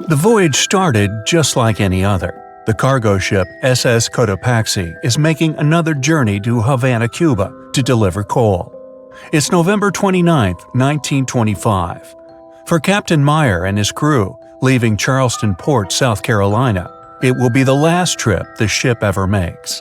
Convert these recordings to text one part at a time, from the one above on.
The voyage started just like any other. The cargo ship SS Cotopaxi is making another journey to Havana, Cuba to deliver coal. It's November 29, 1925. For Captain Meyer and his crew, leaving Charleston Port, South Carolina, it will be the last trip the ship ever makes.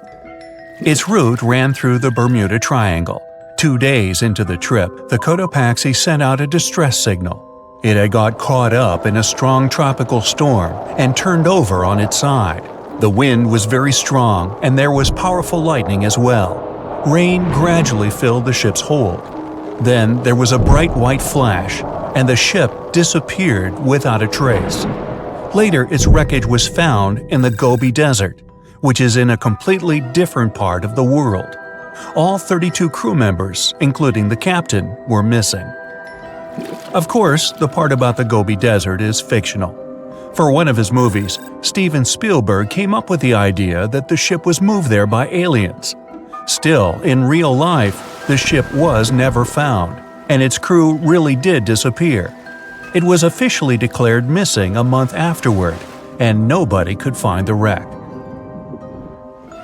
Its route ran through the Bermuda Triangle. 2 days into the trip, the Cotopaxi sent out a distress signal. It had got caught up in a strong tropical storm and turned over on its side. The wind was very strong and there was powerful lightning as well. Rain gradually filled the ship's hold. Then there was a bright white flash, and the ship disappeared without a trace. Later, its wreckage was found in the Gobi Desert, which is in a completely different part of the world. All 32 crew members, including the captain, were missing. Of course, the part about the Gobi Desert is fictional. For one of his movies, Steven Spielberg came up with the idea that the ship was moved there by aliens. Still, in real life, the ship was never found, and its crew really did disappear. It was officially declared missing a month afterward, and nobody could find the wreck.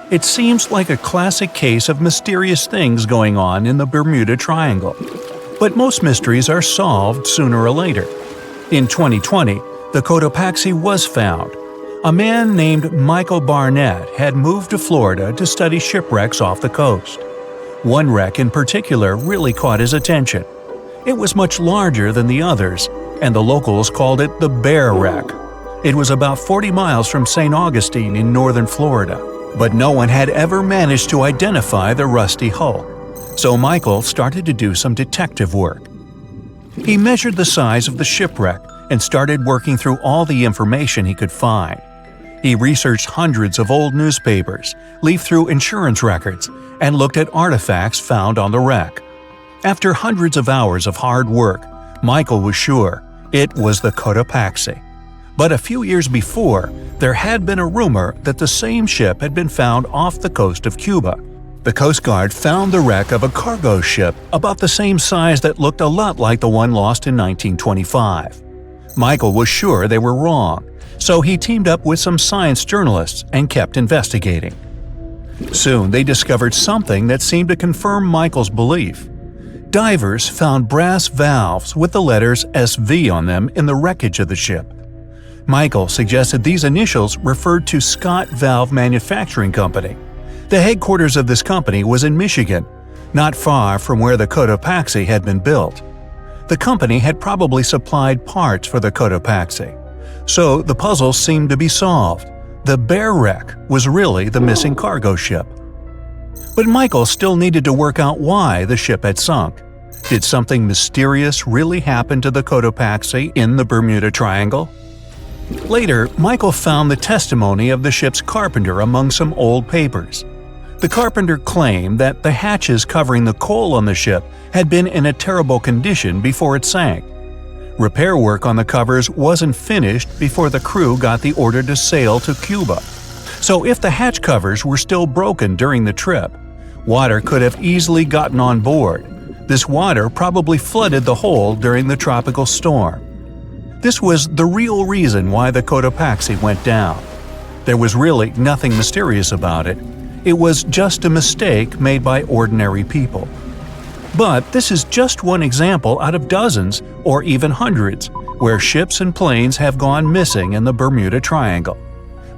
It seems like a classic case of mysterious things going on in the Bermuda Triangle. But most mysteries are solved sooner or later. In 2020, the Cotopaxi was found. A man named Michael Barnett had moved to Florida to study shipwrecks off the coast. One wreck in particular really caught his attention. It was much larger than the others, and the locals called it the Bear Wreck. It was about 40 miles from St. Augustine in northern Florida, but no one had ever managed to identify the rusty hull. So Michael started to do some detective work. He measured the size of the shipwreck and started working through all the information he could find. He researched hundreds of old newspapers, leafed through insurance records, and looked at artifacts found on the wreck. After hundreds of hours of hard work, Michael was sure it was the Cotopaxi. But a few years before, there had been a rumor that the same ship had been found off the coast of Cuba. The Coast Guard found the wreck of a cargo ship about the same size that looked a lot like the one lost in 1925. Michael was sure they were wrong, so he teamed up with some science journalists and kept investigating. Soon they discovered something that seemed to confirm Michael's belief. Divers found brass valves with the letters SV on them in the wreckage of the ship. Michael suggested these initials referred to Scott Valve Manufacturing Company. The headquarters of this company was in Michigan, not far from where the Cotopaxi had been built. The company had probably supplied parts for the Cotopaxi. So the puzzle seemed to be solved. The Bear Wreck was really the missing cargo ship. But Michael still needed to work out why the ship had sunk. Did something mysterious really happen to the Cotopaxi in the Bermuda Triangle? Later, Michael found the testimony of the ship's carpenter among some old papers. The carpenter claimed that the hatches covering the coal on the ship had been in a terrible condition before it sank. Repair work on the covers wasn't finished before the crew got the order to sail to Cuba. So if the hatch covers were still broken during the trip, water could have easily gotten on board. This water probably flooded the hole during the tropical storm. This was the real reason why the Cotopaxi went down. There was really nothing mysterious about it. It was just a mistake made by ordinary people. But this is just one example out of dozens, or even hundreds, where ships and planes have gone missing in the Bermuda Triangle.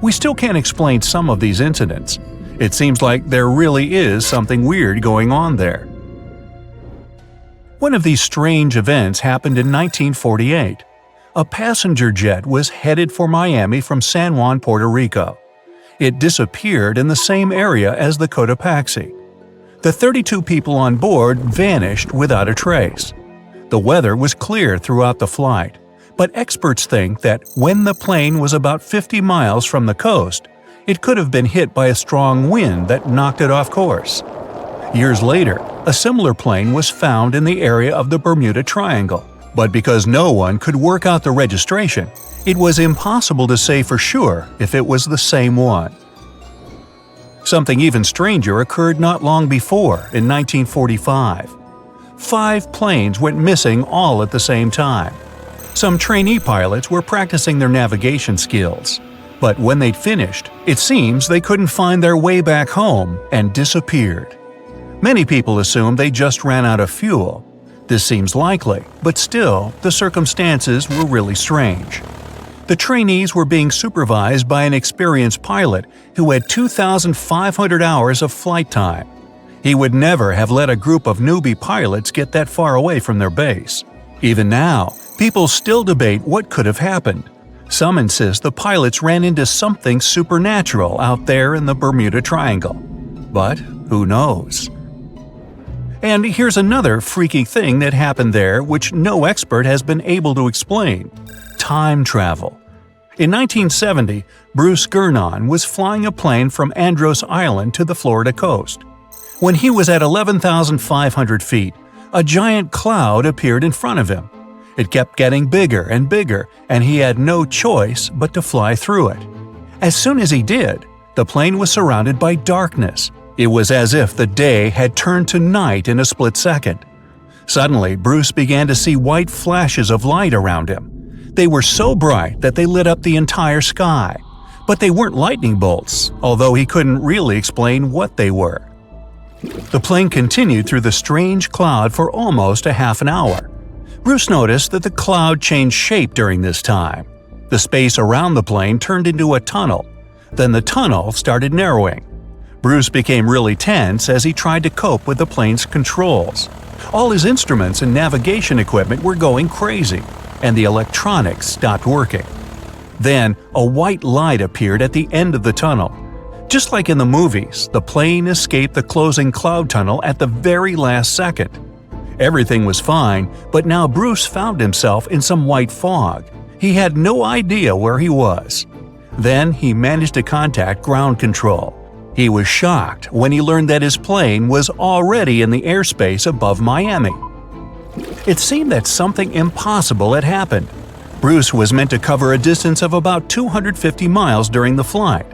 We still can't explain some of these incidents. It seems like there really is something weird going on there. One of these strange events happened in 1948. A passenger jet was headed for Miami from San Juan, Puerto Rico. It disappeared in the same area as the Cotopaxi. The 32 people on board vanished without a trace. The weather was clear throughout the flight, but experts think that when the plane was about 50 miles from the coast, it could have been hit by a strong wind that knocked it off course. Years later, a similar plane was found in the area of the Bermuda Triangle, but because no one could work out the registration, it was impossible to say for sure if it was the same one. Something even stranger occurred not long before, in 1945. 5 planes went missing all at the same time. Some trainee pilots were practicing their navigation skills. But when they'd finished, it seems they couldn't find their way back home and disappeared. Many people assume they just ran out of fuel. This seems likely, but still, the circumstances were really strange. The trainees were being supervised by an experienced pilot who had 2,500 hours of flight time. He would never have let a group of newbie pilots get that far away from their base. Even now, people still debate what could have happened. Some insist the pilots ran into something supernatural out there in the Bermuda Triangle. But who knows? And here's another freaky thing that happened there which no expert has been able to explain: time travel. In 1970, Bruce Gernon was flying a plane from Andros Island to the Florida coast. When he was at 11,500 feet, a giant cloud appeared in front of him. It kept getting bigger and bigger, and he had no choice but to fly through it. As soon as he did, the plane was surrounded by darkness. It was as if the day had turned to night in a split second. Suddenly, Bruce began to see white flashes of light around him. They were so bright that they lit up the entire sky. But they weren't lightning bolts, although he couldn't really explain what they were. The plane continued through the strange cloud for almost a half an hour. Bruce noticed that the cloud changed shape during this time. The space around the plane turned into a tunnel. Then the tunnel started narrowing. Bruce became really tense as he tried to cope with the plane's controls. All his instruments and navigation equipment were going crazy, and the electronics stopped working. Then, a white light appeared at the end of the tunnel. Just like in the movies, the plane escaped the closing cloud tunnel at the very last second. Everything was fine, but now Bruce found himself in some white fog. He had no idea where he was. Then he managed to contact ground control. He was shocked when he learned that his plane was already in the airspace above Miami. It seemed that something impossible had happened. Bruce was meant to cover a distance of about 250 miles during the flight.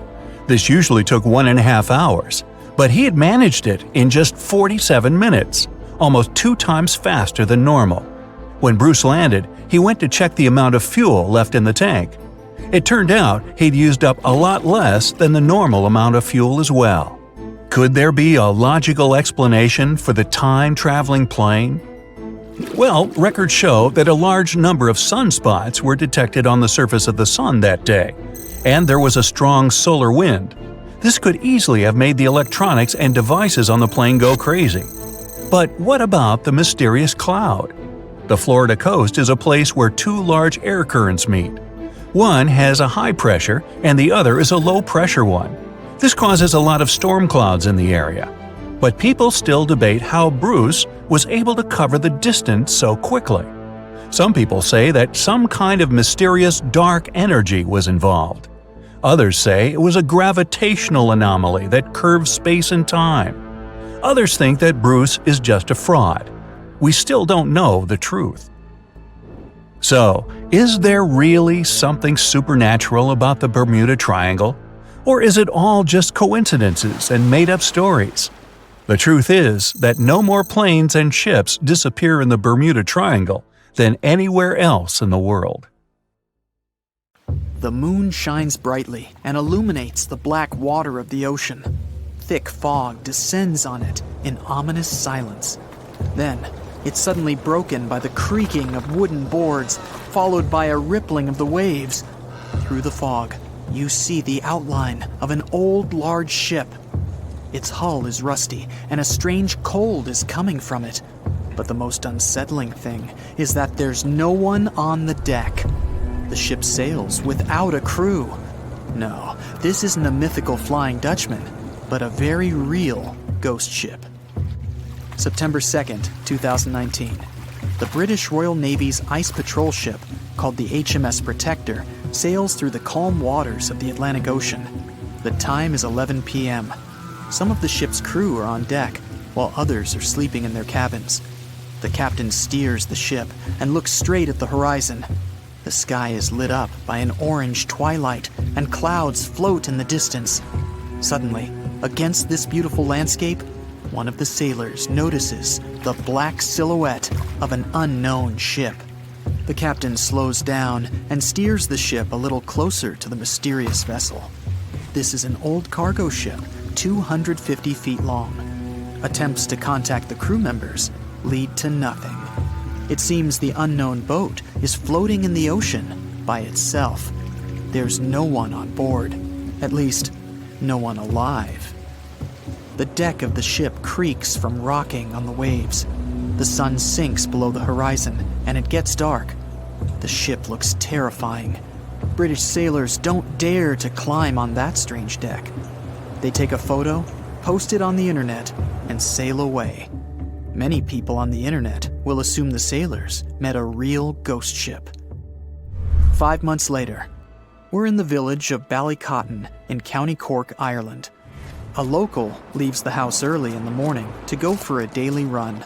This usually took 1.5 hours, but he had managed it in just 47 minutes, almost 2 times faster than normal. When Bruce landed, he went to check the amount of fuel left in the tank. It turned out he'd used up a lot less than the normal amount of fuel as well. Could there be a logical explanation for the time-traveling plane? Well, records show that a large number of sunspots were detected on the surface of the sun that day, and there was a strong solar wind. This could easily have made the electronics and devices on the plane go crazy. But what about the mysterious cloud? The Florida coast is a place where 2 large air currents meet. One has a high pressure and the other is a low pressure one. This causes a lot of storm clouds in the area. But people still debate how Bruce was able to cover the distance so quickly. Some people say that some kind of mysterious dark energy was involved. Others say it was a gravitational anomaly that curves space and time. Others think that Bruce is just a fraud. We still don't know the truth. So, is there really something supernatural about the Bermuda Triangle? Or is it all just coincidences and made-up stories? The truth is that no more planes and ships disappear in the Bermuda Triangle than anywhere else in the world. The moon shines brightly and illuminates the black water of the ocean. Thick fog descends on it in ominous silence. Then, it's suddenly broken by the creaking of wooden boards, followed by a rippling of the waves. Through the fog, you see the outline of an old large ship. Its hull is rusty, and a strange cold is coming from it. But the most unsettling thing is that there's no one on the deck. The ship sails without a crew. No, this isn't a mythical Flying Dutchman, but a very real ghost ship. September 2nd, 2019. The British Royal Navy's ice patrol ship, called the HMS Protector, sails through the calm waters of the Atlantic Ocean. The time is 11 p.m. Some of the ship's crew are on deck, while others are sleeping in their cabins. The captain steers the ship and looks straight at the horizon. The sky is lit up by an orange twilight, and clouds float in the distance. Suddenly, against this beautiful landscape, one of the sailors notices the black silhouette of an unknown ship. The captain slows down and steers the ship a little closer to the mysterious vessel. This is an old cargo ship, 250 feet long. Attempts to contact the crew members lead to nothing. It seems the unknown boat is floating in the ocean by itself. There's no one on board, at least, no one alive. The deck of the ship creaks from rocking on the waves. The sun sinks below the horizon, and it gets dark. The ship looks terrifying. British sailors don't dare to climb on that strange deck. They take a photo, post it on the internet, and sail away. Many people on the internet will assume the sailors met a real ghost ship. 5 months later, we're in the village of Ballycotton in County Cork, Ireland. A local leaves the house early in the morning to go for a daily run.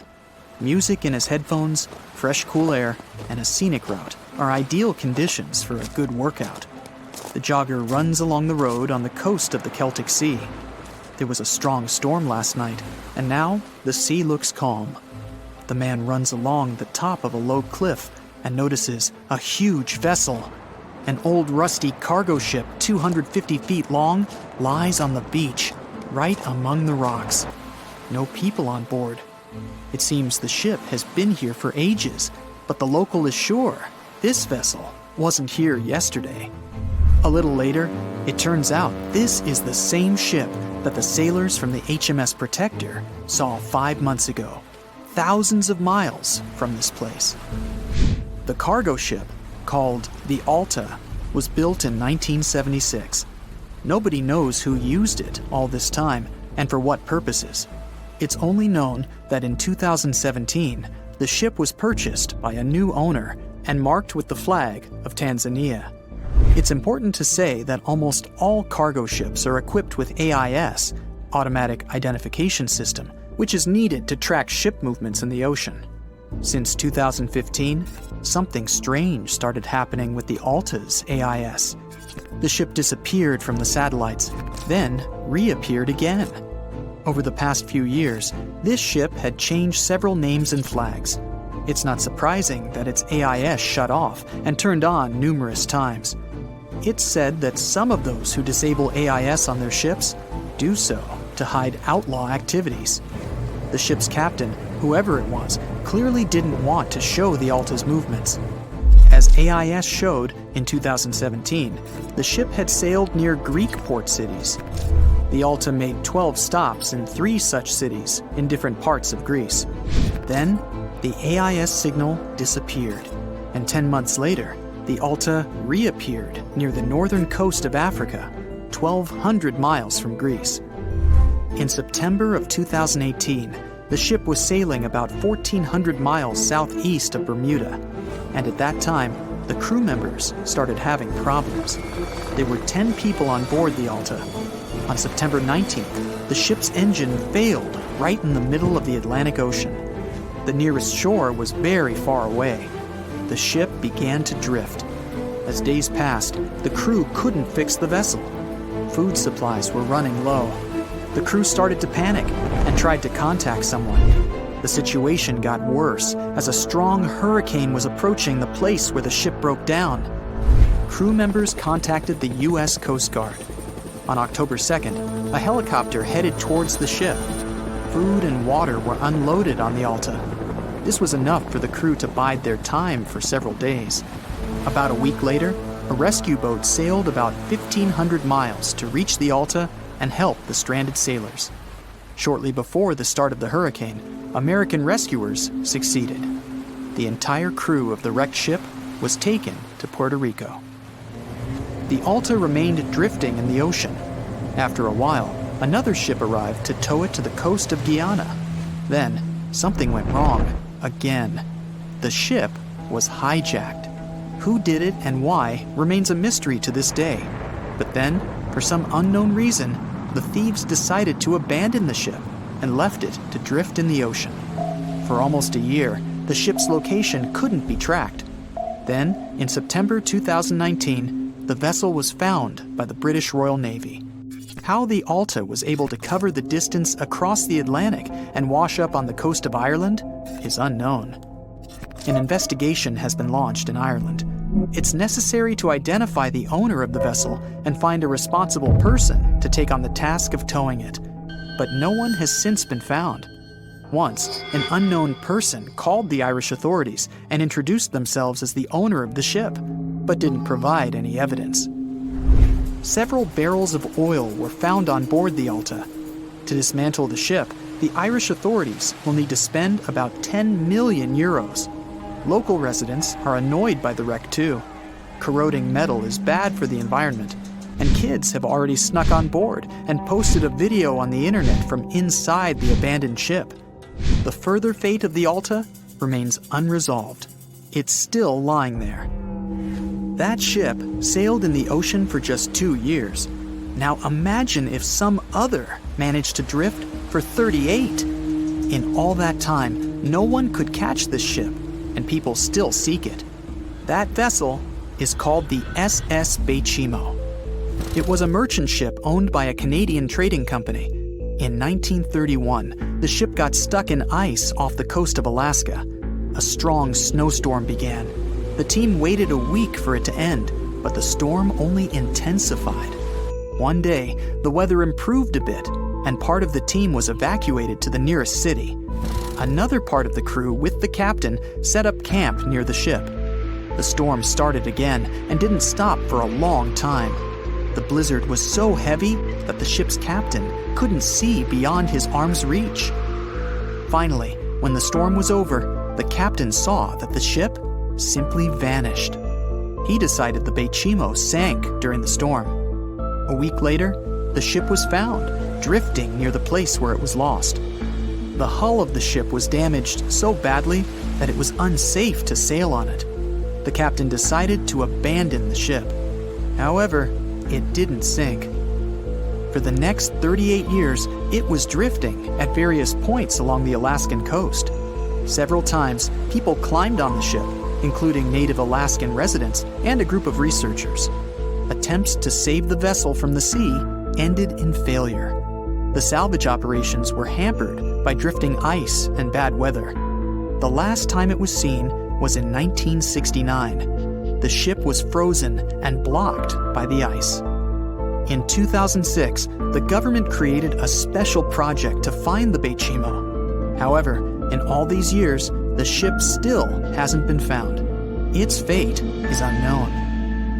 Music in his headphones, fresh cool air, and a scenic route are ideal conditions for a good workout. The jogger runs along the road on the coast of the Celtic Sea. There was a strong storm last night, and now the sea looks calm. The man runs along the top of a low cliff and notices a huge vessel. An old rusty cargo ship 250 feet long lies on the beach, right among the rocks. No people on board. It seems the ship has been here for ages, but the local is sure this vessel wasn't here yesterday. A little later, it turns out this is the same ship that the sailors from the HMS Protector saw 5 months ago, thousands of miles from this place. The cargo ship, called the Alta, was built in 1976. Nobody knows who used it all this time and for what purposes. It's only known that in 2017, the ship was purchased by a new owner and marked with the flag of Tanzania. It's important to say that almost all cargo ships are equipped with AIS, Automatic Identification System, which is needed to track ship movements in the ocean. Since 2015, something strange started happening with the Alta's AIS. The ship disappeared from the satellites, then reappeared again. Over the past few years, this ship had changed several names and flags. It's not surprising that its AIS shut off and turned on numerous times. It's said that some of those who disable AIS on their ships do so to hide outlaw activities. The ship's captain, whoever it was, clearly didn't want to show the Alta's movements. As AIS showed in 2017, the ship had sailed near Greek port cities. The Alta made 12 stops in 3 such cities in different parts of Greece. Then, the AIS signal disappeared, and 10 months later, the Alta reappeared near the northern coast of Africa, 1,200 miles from Greece. In September of 2018, the ship was sailing about 1,400 miles southeast of Bermuda, and at that time, the crew members started having problems. There were 10 people on board the Alta. On September 19th, the ship's engine failed right in the middle of the Atlantic Ocean. The nearest shore was very far away. The ship began to drift. As days passed, the crew couldn't fix the vessel. Food supplies were running low. The crew started to panic and tried to contact someone. The situation got worse as a strong hurricane was approaching the place where the ship broke down. Crew members contacted the U.S. Coast Guard. On October 2nd, a helicopter headed towards the ship. Food and water were unloaded on the Alta. This was enough for the crew to bide their time for several days. About a week later, a rescue boat sailed about 1,500 miles to reach the Alta and help the stranded sailors. Shortly before the start of the hurricane, American rescuers succeeded. The entire crew of the wrecked ship was taken to Puerto Rico. The Alta remained drifting in the ocean. After a while, another ship arrived to tow it to the coast of Guyana. Then, something went wrong again. The ship was hijacked. Who did it and why remains a mystery to this day. But then, for some unknown reason, the thieves decided to abandon the ship and left it to drift in the ocean. For almost a year, the ship's location couldn't be tracked. Then, in September 2019, the vessel was found by the British Royal Navy. How the Alta was able to cover the distance across the Atlantic and wash up on the coast of Ireland is unknown. an investigation has been launched in Ireland. It's necessary to identify the owner of the vessel and find a responsible person to take on the task of towing it. But no one has since been found. Once, an unknown person called the Irish authorities and introduced themselves as the owner of the ship, but didn't provide any evidence. Several barrels of oil were found on board the Alta. To dismantle the ship, the Irish authorities will need to spend about 10 million euros. Local residents are annoyed by the wreck too. Corroding metal is bad for the environment, and kids have already snuck on board and posted a video on the internet from inside the abandoned ship. The further fate of the Alta remains unresolved. It's still lying there. That ship sailed in the ocean for just 2 years. Now imagine if some other managed to drift for 38. In all that time, no one could catch this ship, and people still seek it. That vessel is called the SS Baychimo. It was a merchant ship owned by a Canadian trading company. In 1931, the ship got stuck in ice off the coast of Alaska. A strong snowstorm began. The team waited a week for it to end, but the storm only intensified. One day, the weather improved a bit, and part of the team was evacuated to the nearest city. Another part of the crew, with the captain, set up camp near the ship. The storm started again and didn't stop for a long time. The blizzard was so heavy that the ship's captain couldn't see beyond his arm's reach. Finally, when the storm was over, the captain saw that the ship simply vanished. He decided the Baychimo sank during the storm. A week later, the ship was found, drifting near the place where it was lost. The hull of the ship was damaged so badly that it was unsafe to sail on it. The captain decided to abandon the ship. However, it didn't sink. For the next 38 years, it was drifting at various points along the Alaskan coast. Several times, people climbed on the ship, including native Alaskan residents and a group of researchers. Attempts to save the vessel from the sea ended in failure. The salvage operations were hampered by drifting ice and bad weather. The last time it was seen was in 1969. The ship was frozen and blocked by the ice. In 2006, the government created a special project to find the Baychimo. However, in all these years, the ship still hasn't been found. Its fate is unknown.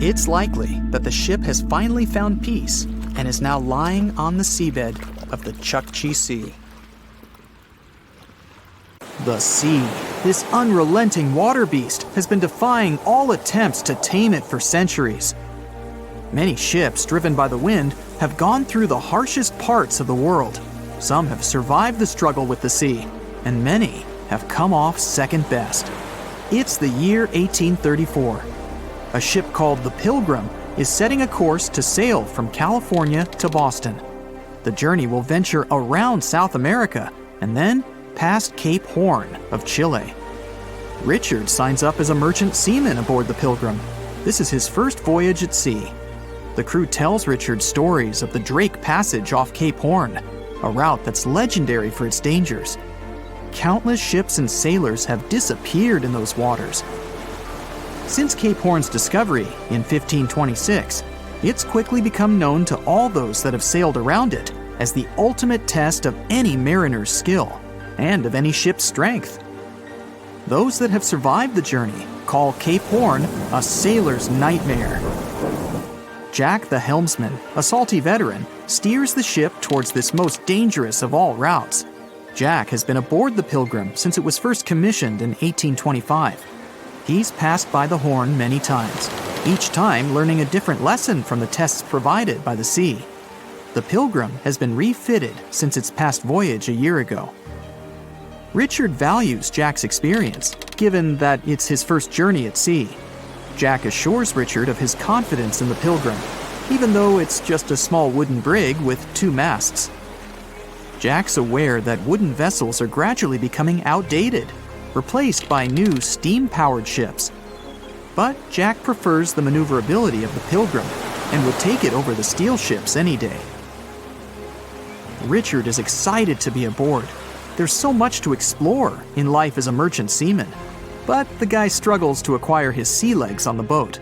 It's likely that the ship has finally found peace and is now lying on the seabed of the Chukchi Sea. The sea, this unrelenting water beast, has been defying all attempts to tame it for centuries. Many ships driven by the wind have gone through the harshest parts of the world. Some have survived the struggle with the sea, and many have come off second best. It's the year 1834. A ship called the Pilgrim is setting a course to sail from California to Boston. The journey will venture around South America and then past Cape Horn of Chile. Richard signs up as a merchant seaman aboard the Pilgrim. This is his first voyage at sea. The crew tells Richard stories of the Drake Passage off Cape Horn, a route that's legendary for its dangers. Countless ships and sailors have disappeared in those waters. Since Cape Horn's discovery in 1526, it's quickly become known to all those that have sailed around it as the ultimate test of any mariner's skill and of any ship's strength. Those that have survived the journey call Cape Horn a sailor's nightmare. Jack the helmsman, a salty veteran, steers the ship towards this most dangerous of all routes. Jack has been aboard the Pilgrim since it was first commissioned in 1825. He's passed by the Horn many times, each time learning a different lesson from the tests provided by the sea. The Pilgrim has been refitted since its past voyage a year ago. Richard values Jack's experience, given that it's his first journey at sea. Jack assures Richard of his confidence in the Pilgrim, even though it's just a small wooden brig with 2 masts. Jack's aware that wooden vessels are gradually becoming outdated, replaced by new steam-powered ships. But Jack prefers the maneuverability of the Pilgrim and would take it over the steel ships any day. Richard is excited to be aboard. There's so much to explore in life as a merchant seaman. but the guy struggles to acquire his sea legs on the boat.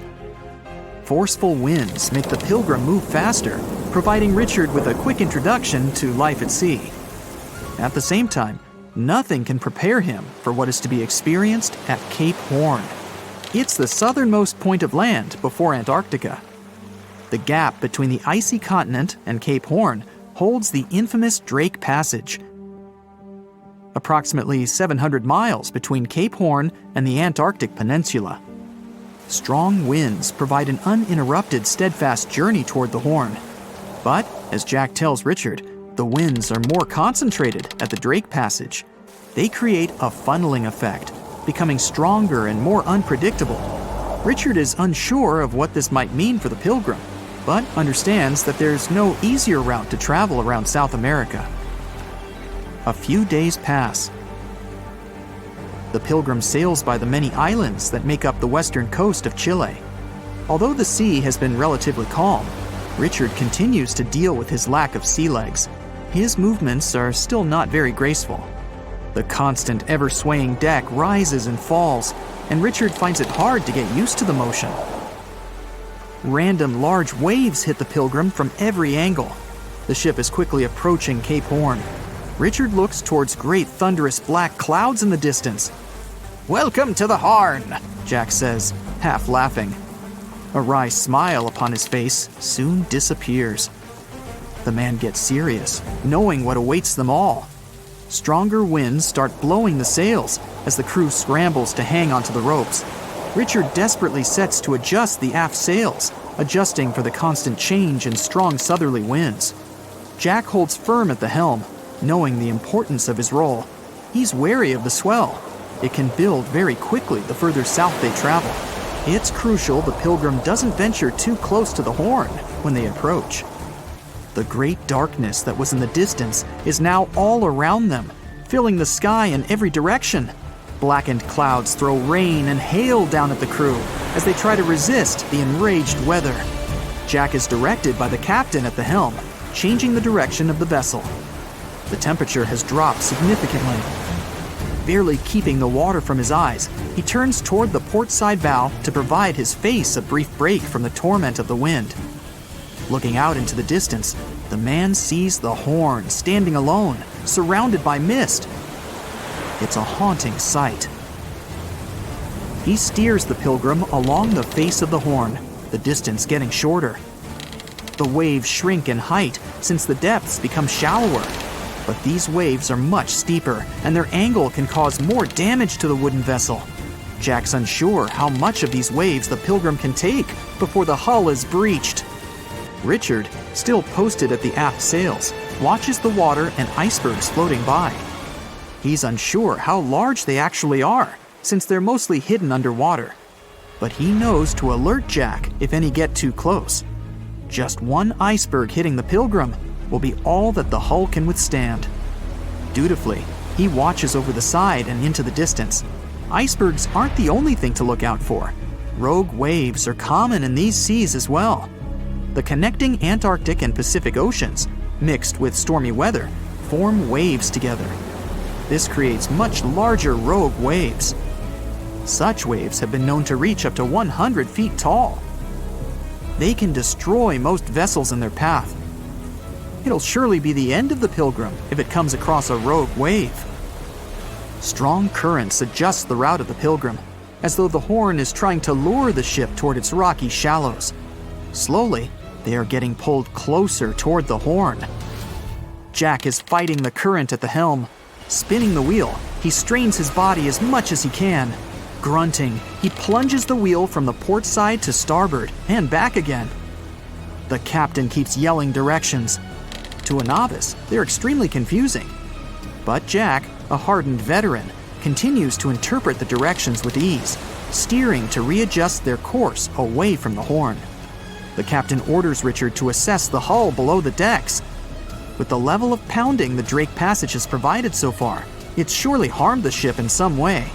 Forceful winds make the Pilgrim move faster, providing Richard with a quick introduction to life at sea. At the same time, nothing can prepare him for what is to be experienced at Cape Horn. It's the southernmost point of land before Antarctica. The gap between the icy continent and Cape Horn holds the infamous Drake Passage. Approximately 700 miles between Cape Horn and the Antarctic Peninsula. Strong winds provide an uninterrupted, steadfast journey toward the Horn. But, as Jack tells Richard, the winds are more concentrated at the Drake Passage. They create a funneling effect, becoming stronger and more unpredictable. Richard is unsure of what this might mean for the Pilgrim, but understands that there's no easier route to travel around South America. A few days pass. The Pilgrim sails by the many islands that make up the western coast of Chile. Although the sea has been relatively calm, Richard continues to deal with his lack of sea legs. His movements are still not very graceful. The constant, ever-swaying deck rises and falls, and Richard finds it hard to get used to the motion. Random large waves hit the Pilgrim from every angle. The ship is quickly approaching Cape Horn. Richard looks towards great thunderous black clouds in the distance. "Welcome to the Horn," Jack says, half laughing. A wry smile upon his face soon disappears. The man gets serious, knowing what awaits them all. Stronger winds start blowing the sails as the crew scrambles to hang onto the ropes. Richard desperately sets to adjust the aft sails, adjusting for the constant change in strong southerly winds. Jack holds firm at the helm, knowing the importance of his role. He's wary of the swell. It can build very quickly the further south they travel. It's crucial the Pilgrim doesn't venture too close to the Horn when they approach. The great darkness that was in the distance is now all around them, filling the sky in every direction. Blackened clouds throw rain and hail down at the crew as they try to resist the enraged weather. Jack is directed by the captain at the helm, changing the direction of the vessel. The temperature has dropped significantly. Barely keeping the water from his eyes, he turns toward the port side bow to provide his face a brief break from the torment of the wind. Looking out into the distance, the man sees the Horn standing alone, surrounded by mist. It's a haunting sight. He steers the Pilgrim along the face of the Horn, the distance getting shorter. The waves shrink in height since the depths become shallower. But these waves are much steeper, and their angle can cause more damage to the wooden vessel. Jack's unsure how much of these waves the Pilgrim can take before the hull is breached. Richard, still posted at the aft sails, watches the water and icebergs floating by. He's unsure how large they actually are, since they're mostly hidden underwater. But he knows to alert Jack if any get too close. Just one iceberg hitting the Pilgrim will be all that the hull can withstand. Dutifully, he watches over the side and into the distance. Icebergs aren't the only thing to look out for. Rogue waves are common in these seas as well. The connecting Antarctic and Pacific Oceans, mixed with stormy weather, form waves together. This creates much larger rogue waves. Such waves have been known to reach up to 100 feet tall. They can destroy most vessels in their path. It'll surely be the end of the Pilgrim if it comes across a rogue wave. Strong currents adjust the route of the Pilgrim, as though the Horn is trying to lure the ship toward its rocky shallows. Slowly, they are getting pulled closer toward the Horn. Jack is fighting the current at the helm. Spinning the wheel, he strains his body as much as he can. Grunting, he plunges the wheel from the port side to starboard and back again. The captain keeps yelling directions. To a novice, they're extremely confusing. But Jack, a hardened veteran, continues to interpret the directions with ease, steering to readjust their course away from the Horn. The captain orders Richard to assess the hull below the decks. With the level of pounding the Drake Passage has provided so far, it's surely harmed the ship in some way.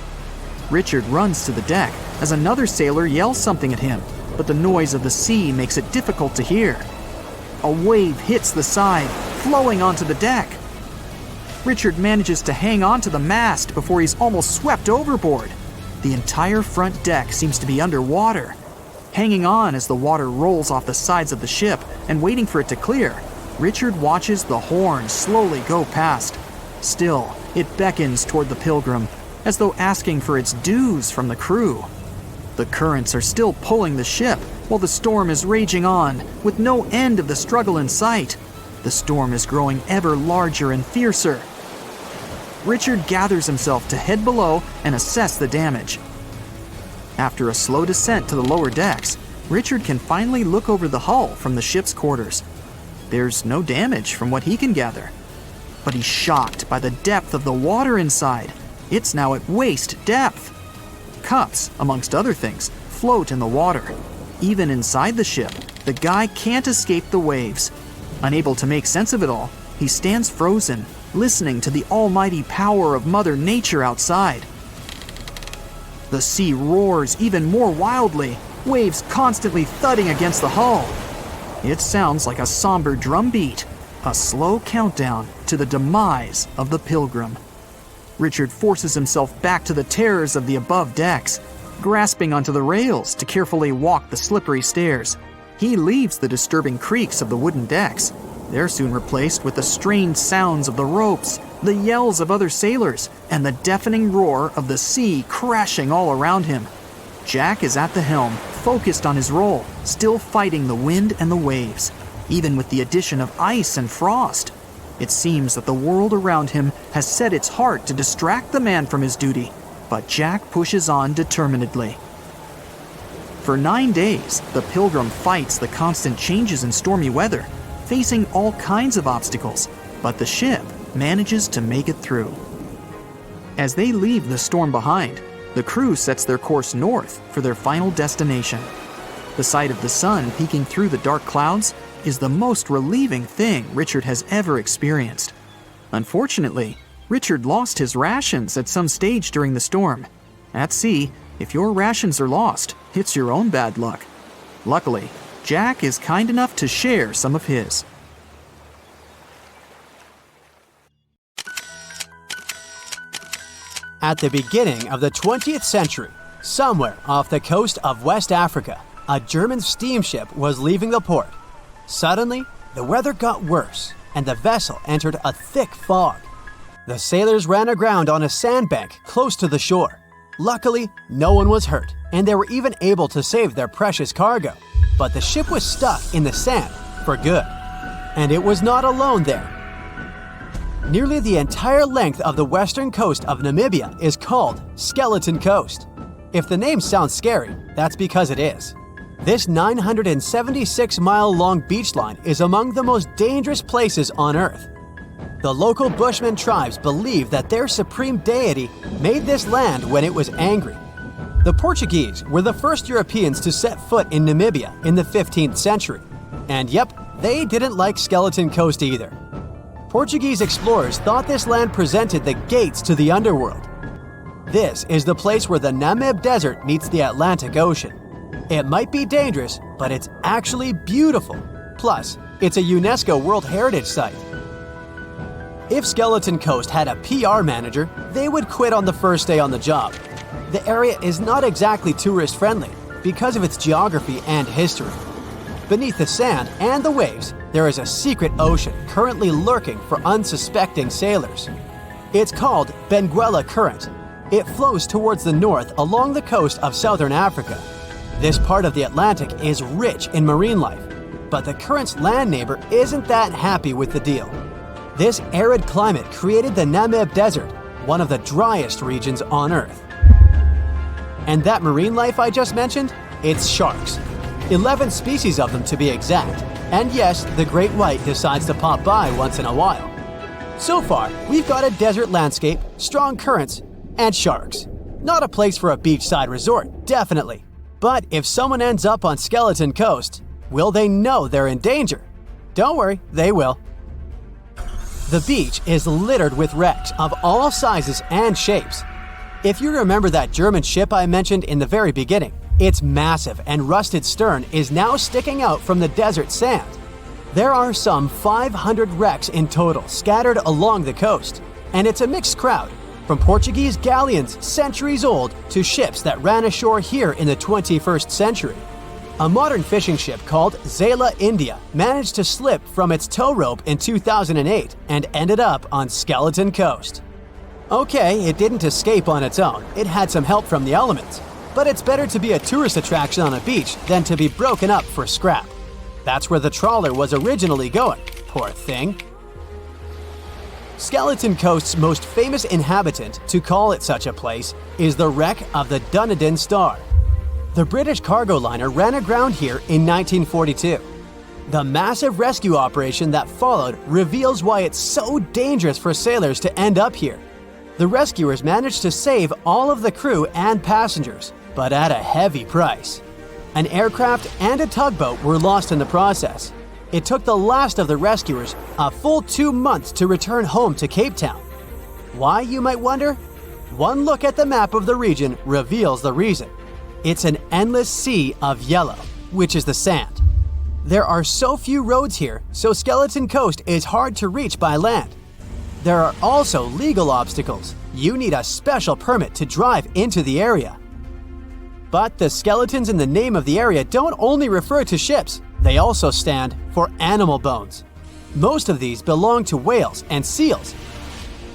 Richard runs to the deck as another sailor yells something at him, but the noise of the sea makes it difficult to hear. A wave hits the side, flowing onto the deck. Richard manages to hang on to the mast before he's almost swept overboard. The entire front deck seems to be underwater. Hanging on as the water rolls off the sides of the ship and waiting for it to clear, Richard watches the horn slowly go past. Still, it beckons toward the Pilgrim, as though asking for its dues from the crew. The currents are still pulling the ship, while the storm is raging on, with no end of the struggle in sight. The storm is growing ever larger and fiercer. Richard gathers himself to head below and assess the damage. After a slow descent to the lower decks, Richard can finally look over the hull from the ship's quarters. There's no damage from what he can gather. But he's shocked by the depth of the water inside. It's now at waist depth. Cups, amongst other things, float in the water. Even inside the ship, the guy can't escape the waves. Unable to make sense of it all, he stands frozen, listening to the almighty power of Mother Nature outside. The sea roars even more wildly, waves constantly thudding against the hull. It sounds like a somber drumbeat, a slow countdown to the demise of the Pilgrim. Richard forces himself back to the terrors of the above decks, grasping onto the rails to carefully walk the slippery stairs. He leaves the disturbing creaks of the wooden decks. They're soon replaced with the strained sounds of the ropes, the yells of other sailors, and the deafening roar of the sea crashing all around him. Jack is at the helm, focused on his role, still fighting the wind and the waves, even with the addition of ice and frost. It seems that the world around him has set its heart to distract the man from his duty, but Jack pushes on determinedly. For 9 days, the Pilgrim fights the constant changes in stormy weather, facing all kinds of obstacles, but the ship manages to make it through. As they leave the storm behind, the crew sets their course north for their final destination. The sight of the sun peeking through the dark clouds is the most relieving thing Richard has ever experienced. Unfortunately, Richard lost his rations at some stage during the storm. At sea, if your rations are lost, it's your own bad luck. Luckily, Jack is kind enough to share some of his. At the beginning of the 20th century, somewhere off the coast of West Africa, a German steamship was leaving the port. Suddenly, the weather got worse, and the vessel entered a thick fog. The sailors ran aground on a sandbank close to the shore. Luckily, no one was hurt, and they were even able to save their precious cargo. But the ship was stuck in the sand for good. And it was not alone there. Nearly the entire length of the western coast of Namibia is called Skeleton Coast. If the name sounds scary, that's because it is. This 976-mile-long beach line is among the most dangerous places on Earth. The local Bushman tribes believe that their supreme deity made this land when it was angry. The Portuguese were the first Europeans to set foot in Namibia in the 15th century. And yep, they didn't like Skeleton Coast either. Portuguese explorers thought this land presented the gates to the underworld. This is the place where the Namib Desert meets the Atlantic Ocean. It might be dangerous, but it's actually beautiful. Plus, it's a UNESCO World Heritage Site. If Skeleton Coast had a PR manager, they would quit on the first day on the job. The area is not exactly tourist-friendly because of its geography and history. Beneath the sand and the waves, there is a secret ocean currently lurking for unsuspecting sailors. It's called Benguela Current. It flows towards the north along the coast of southern Africa. This part of the Atlantic is rich in marine life, but the current's land neighbor isn't that happy with the deal. This arid climate created the Namib Desert, one of the driest regions on Earth. And that marine life I just mentioned? It's sharks. 11 species of them to be exact. And yes, the great white decides to pop by once in a while. So far, we've got a desert landscape, strong currents, and sharks. Not a place for a beachside resort, definitely. But if someone ends up on Skeleton Coast, will they know they're in danger? Don't worry, they will. The beach is littered with wrecks of all sizes and shapes. If you remember that German ship I mentioned in the very beginning, its massive and rusted stern is now sticking out from the desert sand. There are some 500 wrecks in total scattered along the coast, and it's a mixed crowd. From Portuguese galleons centuries old to ships that ran ashore here in the 21st century. A modern fishing ship called Zela India managed to slip from its tow rope in 2008 and ended up on Skeleton Coast. Okay, it didn't escape on its own, it had some help from the elements. But it's better to be a tourist attraction on a beach than to be broken up for scrap. That's where the trawler was originally going, poor thing. Skeleton Coast's most famous inhabitant, to call it such a place, is the wreck of the Dunedin Star. The British cargo liner ran aground here in 1942. The massive rescue operation that followed reveals why it's so dangerous for sailors to end up here. The rescuers managed to save all of the crew and passengers, but at a heavy price. An aircraft and a tugboat were lost in the process. It took the last of the rescuers a full 2 months to return home to Cape Town. Why, you might wonder? One look at the map of the region reveals the reason. It's an endless sea of yellow, which is the sand. There are so few roads here, so Skeleton Coast is hard to reach by land. There are also legal obstacles. You need a special permit to drive into the area. But the skeletons in the name of the area don't only refer to ships, they also stand for animal bones. Most of these belong to whales and seals.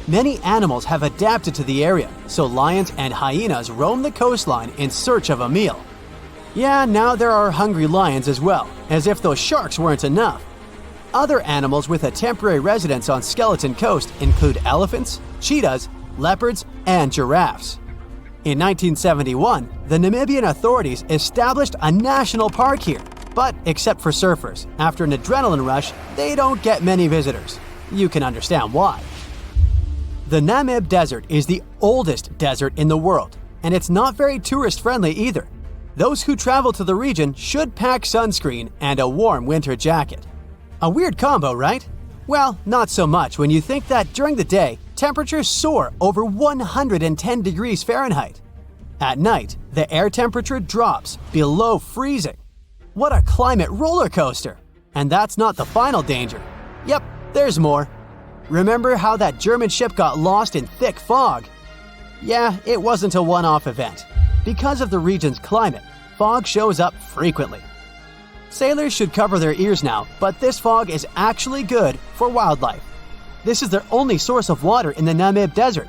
Many animals have adapted to the area, so lions and hyenas roam the coastline in search of a meal. Yeah, now there are hungry lions as well, as if those sharks weren't enough. Other animals with a temporary residence on Skeleton Coast include elephants, cheetahs, leopards, and giraffes. In 1971, the Namibian authorities established a national park here, but except for surfers, after an adrenaline rush, they don't get many visitors. You can understand why. The Namib Desert is the oldest desert in the world, and it's not very tourist-friendly either. Those who travel to the region should pack sunscreen and a warm winter jacket. A weird combo, right? Well, not so much when you think that during the day, temperatures soar over 110 degrees Fahrenheit. At night, the air temperature drops below freezing. What a climate roller coaster! And that's not the final danger. Yep, there's more. Remember how that German ship got lost in thick fog? Yeah, it wasn't a one-off event. Because of the region's climate, fog shows up frequently. Sailors should cover their ears now, but this fog is actually good for wildlife. This is their only source of water in the Namib Desert.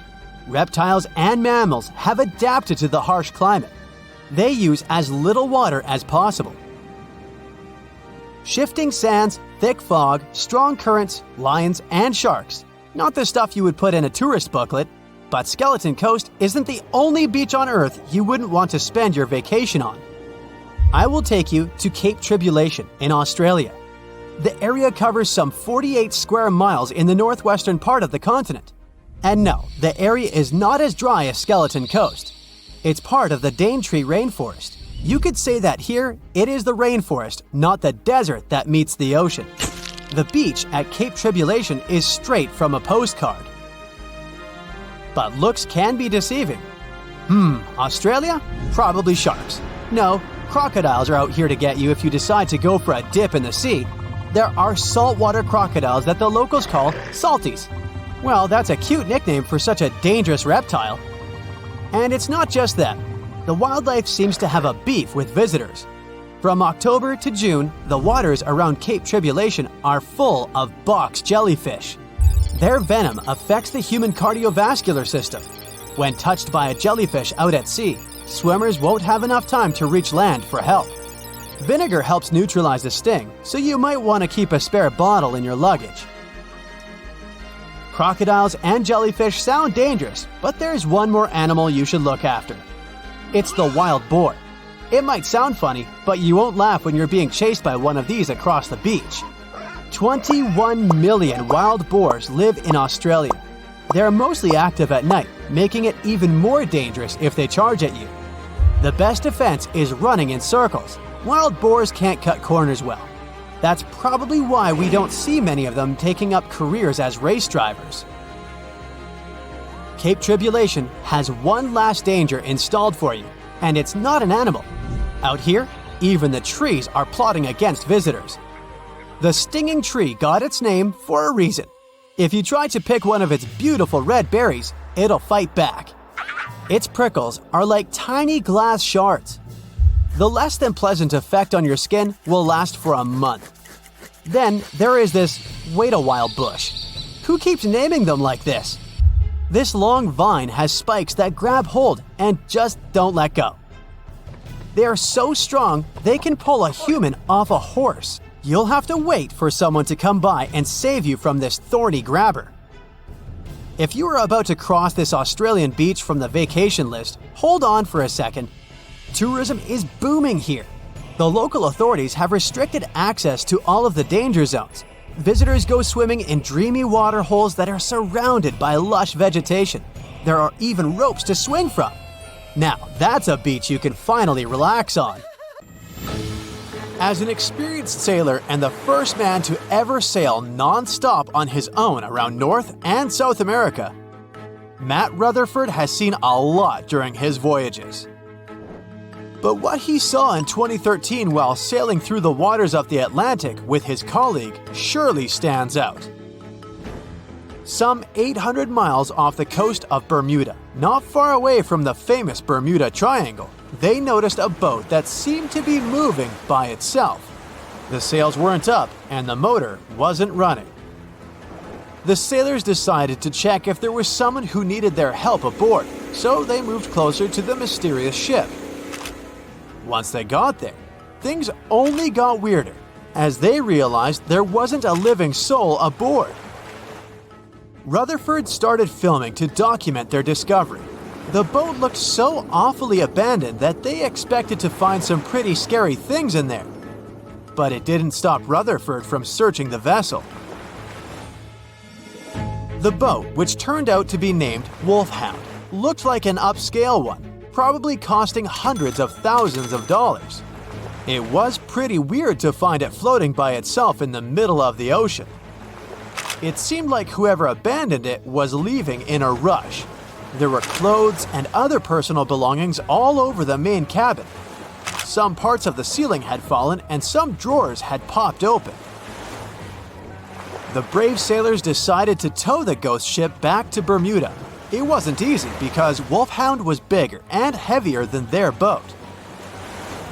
Reptiles and mammals have adapted to the harsh climate. They use as little water as possible. Shifting sands, thick fog, strong currents, lions, and sharks. Not the stuff you would put in a tourist booklet, but Skeleton Coast isn't the only beach on Earth you wouldn't want to spend your vacation on. I will take you to Cape Tribulation in Australia. The area covers some 48 square miles in the northwestern part of the continent. And no, the area is not as dry as Skeleton Coast. It's part of the Daintree rainforest. You could say that here, it is the rainforest, not the desert that meets the ocean. The beach at Cape Tribulation is straight from a postcard. But looks can be deceiving. Australia? Probably sharks. No, crocodiles are out here to get you if you decide to go for a dip in the sea. There are saltwater crocodiles that the locals call salties. Well, that's a cute nickname for such a dangerous reptile. And it's not just that. The wildlife seems to have a beef with visitors. From October to June, the waters around Cape Tribulation are full of box jellyfish. Their venom affects the human cardiovascular system. When touched by a jellyfish out at sea, swimmers won't have enough time to reach land for help. Vinegar helps neutralize the sting, so you might want to keep a spare bottle in your luggage. Crocodiles and jellyfish sound dangerous, but there's one more animal you should look after. It's the wild boar. It might sound funny, but you won't laugh when you're being chased by one of these across the beach. 21 million wild boars live in Australia. They're mostly active at night, making it even more dangerous if they charge at you. The best defense is running in circles. Wild boars can't cut corners well. That's probably why we don't see many of them taking up careers as race drivers. Cape Tribulation has one last danger installed for you, and it's not an animal. Out here, even the trees are plotting against visitors. The stinging tree got its name for a reason. If you try to pick one of its beautiful red berries, it'll fight back. Its prickles are like tiny glass shards. The less than pleasant effect on your skin will last for a month. Then there is this wait a while bush. Who keeps naming them like this? This long vine has spikes that grab hold and just don't let go. They are so strong they can pull a human off a horse. You'll have to wait for someone to come by and save you from this thorny grabber. If you are about to cross this Australian beach from the vacation list, hold on for a second. Tourism is booming here. The local authorities have restricted access to all of the danger zones. Visitors go swimming in dreamy water holes that are surrounded by lush vegetation. There are even ropes to swing from. Now, that's a beach you can finally relax on. As an experienced sailor and the first man to ever sail non-stop on his own around North and South America, Matt Rutherford has seen a lot during his voyages. But what he saw in 2013 while sailing through the waters of the Atlantic with his colleague surely stands out. Some 800 miles off the coast of Bermuda, not far away from the famous Bermuda Triangle, they noticed a boat that seemed to be moving by itself. The sails weren't up and the motor wasn't running. The sailors decided to check if there was someone who needed their help aboard, so they moved closer to the mysterious ship. Once they got there, things only got weirder, as they realized there wasn't a living soul aboard. Rutherford started filming to document their discovery. The boat looked so awfully abandoned that they expected to find some pretty scary things in there. But it didn't stop Rutherford from searching the vessel. The boat, which turned out to be named Wolfhound, looked like an upscale one, probably costing hundreds of thousands of dollars. It was pretty weird to find it floating by itself in the middle of the ocean. It seemed like whoever abandoned it was leaving in a rush. There were clothes and other personal belongings all over the main cabin. Some parts of the ceiling had fallen and some drawers had popped open. The brave sailors decided to tow the ghost ship back to Bermuda. It wasn't easy because Wolfhound was bigger and heavier than their boat.